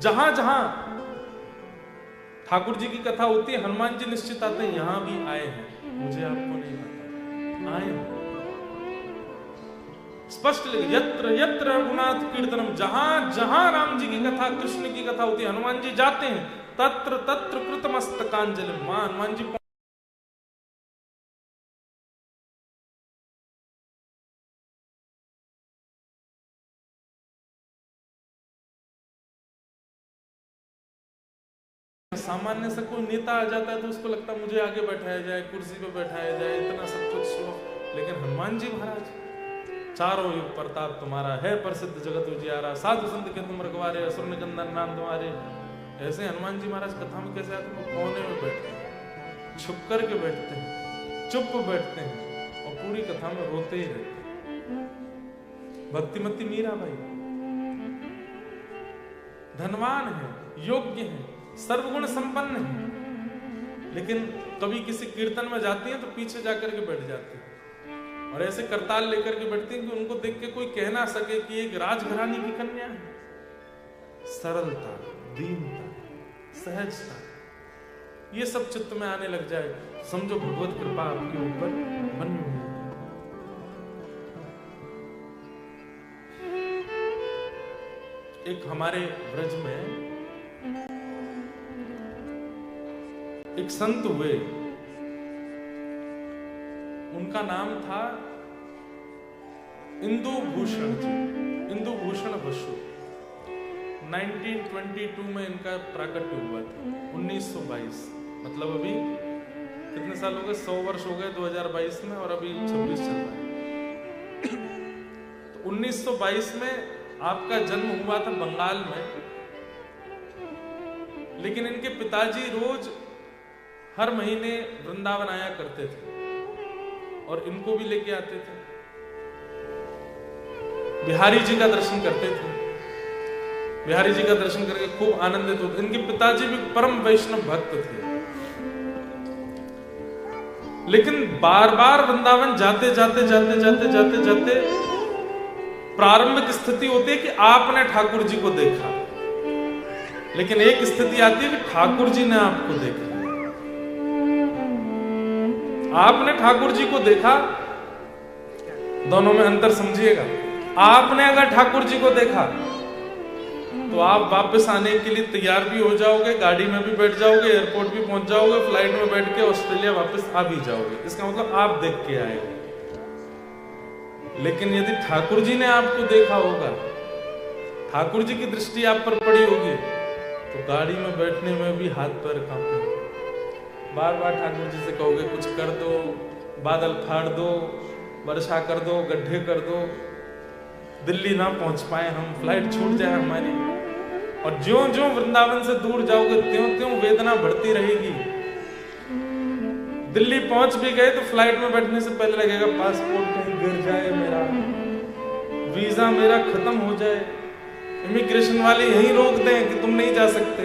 जहां जहां ठाकुर जी की कथा होती है, हनुमान जी निश्चित आते हैं, यहां भी आए हैं, मुझे आपको नहीं पता, आए हैं। स्पष्ट लिखे, यत्र यत्र रघुनाथ कीर्तनम, जहां जहां राम जी की कथा, कृष्ण की कथा होती है, हनुमान जी जाते हैं, तत्र तत्र कृतमस्तकांजलि, मां हनुमान जी सामान्य से कोई नेता आ जाता है तो उसको लगता है मुझे आगे बैठाया जाए, कुर्सी पे बैठाया जाए, इतना सब कुछ शो। लेकिन हनुमान जी महाराज, चारों युग प्रताप तुम्हारा है, प्रसिद्ध जगत उजियारा, साधु संत के तुम रखवारे, असुर निकंदन नाम तुम्हारे। ऐसे हनुमान जी महाराज कथा में कैसे आते हैं? कोने में बैठते हैं, छुप करके बैठते हैं, चुप बैठते हैं और पूरी कथा में रोते ही रहते हैं। भक्तिमती मीरा भाई धनवान है, योग्य है, सर्वगुण संपन्न है, लेकिन कभी किसी कीर्तन में जाती हैं तो पीछे जाकर के बैठ जाती हैं और ऐसे करताल लेकर के बैठती हैं कि उनको देख के कोई कह ना सके कि एक राजघरानी की कन्या है। सरलता, दीनता, सहजता, ये सब चित्त में आने लग जाए, समझो भगवत कृपा आपके ऊपर बनी हुई है। एक हमारे ब्रज में एक संत हुए, उनका नाम था इंदु भूषण जी, इंदु भूषण बसु। 1922 में इनका प्राकट्य हुआ था, 1922, मतलब अभी कितने साल हो गए? 100 वर्ष हो गए 2022 में, और अभी 26 चल रहा है। तो 1922 में आपका जन्म हुआ था बंगाल में, लेकिन इनके पिताजी रोज हर महीने वृंदावन आया करते थे और इनको भी लेके आते थे, बिहारी जी का दर्शन करते थे। बिहारी जी का दर्शन करके खूब आनंदित होते। इनके पिताजी भी परम वैष्णव भक्त थे, लेकिन बार बार वृंदावन जाते जाते जाते जाते जाते जाते प्रारंभिक स्थिति होती है कि आपने ठाकुर जी को देखा, लेकिन एक स्थिति आती है कि ठाकुर जी ने आपको देखा। आपने ठाकुर जी को देखा, दोनों में अंतर समझिएगा। आपने अगर ठाकुर जी को देखा तो आप वापस आने के लिए तैयार भी हो जाओगे, गाड़ी में भी बैठ जाओगे, एयरपोर्ट भी पहुंच जाओगे, फ्लाइट में बैठ के ऑस्ट्रेलिया वापस आ भी जाओगे। इसका मतलब आप देख के आए। लेकिन यदि ठाकुर जी ने आपको देखा होगा, ठाकुर जी की दृष्टि आप पर पड़ी होगी, तो गाड़ी में बैठने में भी हाथ पैर कांपेंगे। बार बार ठाकुर जी से कहोगे कुछ कर दो, बादल फाड़ दो, वर्षा कर दो, गड्ढे कर दो, दिल्ली ना पहुंच पाए हम, फ्लाइट छूट जाए हमारी। और ज्यों ज्यों वृंदावन से दूर जाओगे त्यों त्यों वेदना बढ़ती रहेगी। दिल्ली पहुंच भी गए तो फ्लाइट में बैठने से पहले लगेगा पासपोर्ट कहीं गिर जाए मेरा, वीजा मेरा खत्म हो जाए, इमिग्रेशन वाले यहीं रोक दें कि तुम नहीं जा सकते।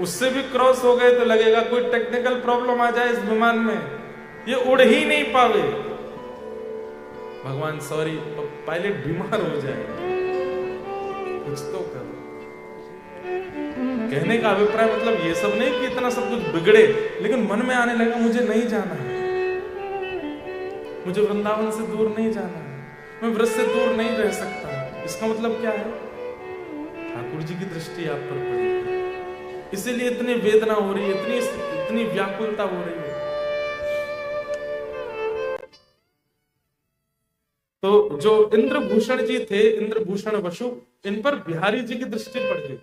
उससे भी क्रॉस हो गए तो लगेगा कोई टेक्निकल प्रॉब्लम आ जाए इस विमान में, ये उड़ ही नहीं पावे, भगवान सॉरी पायलट बीमार हो जाए, कुछ तो करो। कहने का अभिप्राय मतलब ये सब नहीं कि इतना सब कुछ बिगड़े, लेकिन मन में आने लगा मुझे नहीं जाना है, मुझे वृंदावन से दूर नहीं जाना है, मैं व्रत से दूर नहीं रह सकता। इसका मतलब क्या है? ठाकुर जी की दृष्टि आप पर पड़ी, इसीलिए इतनी वेदना हो रही है, इतनी व्याकुलता हो रही है। तो जो इंद्रभूषण जी थे, इंद्रभूषण वसु, इन पर बिहारी जी की दृष्टि पड़ गई।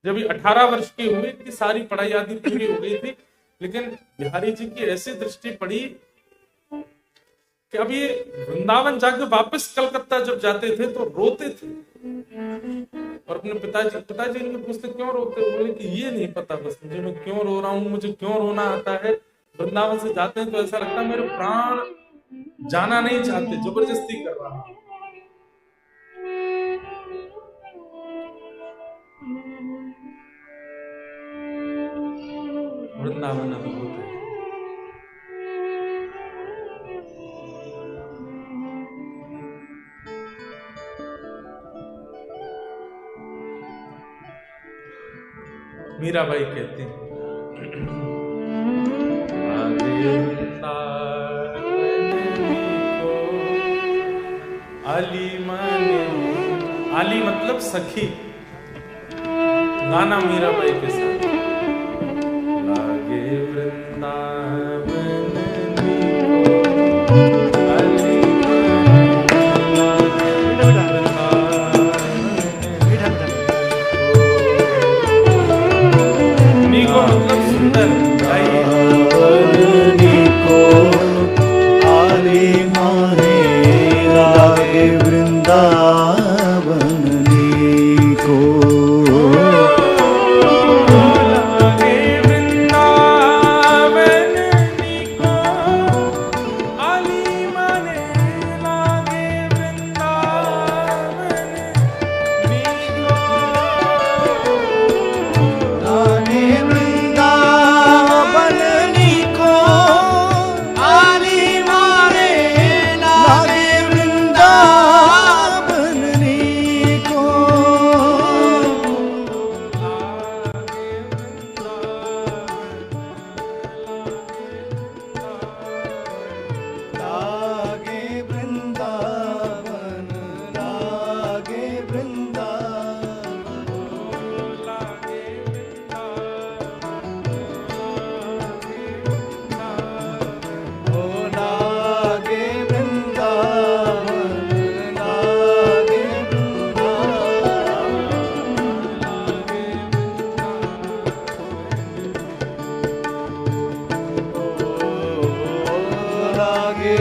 जब ये 18 वर्ष के हुए कि सारी पढ़ाई आदि पूरी हो गई थी, लेकिन बिहारी जी की ऐसी दृष्टि पड़ी कि अब ये वृंदावन जाके वापस कलकत्ता जब जाते थे तो रोते थे, और अपने पिताजी इनके पूछते क्यों रोते हो? बोले कि ये नहीं पता बस मुझे, मैं क्यों रो रहा हूँ, मुझे क्यों रोना आता है। वृंदावन से जाते हैं तो ऐसा लगता है मेरे प्राण जाना नहीं चाहते, जबरदस्ती कर रहा हूं। वृंदावन अद्भुत है। मीराबाई कहती हैं आली मतलब सखी, गाना मीराबाई के साथ। लागे वृंदावन नीको मतलब सुंदर, नीको आली माने लागे वृंदावन नीको, लागे वृंदावन नीको आली माने लागे वृंदावन नीको, लागे वृंदावन नीको आली माने लागे वृंदावन नीको, लागे वृंदावन लागे वृंदावन ओ लागे वृंदावन लागे वृंदावन लागे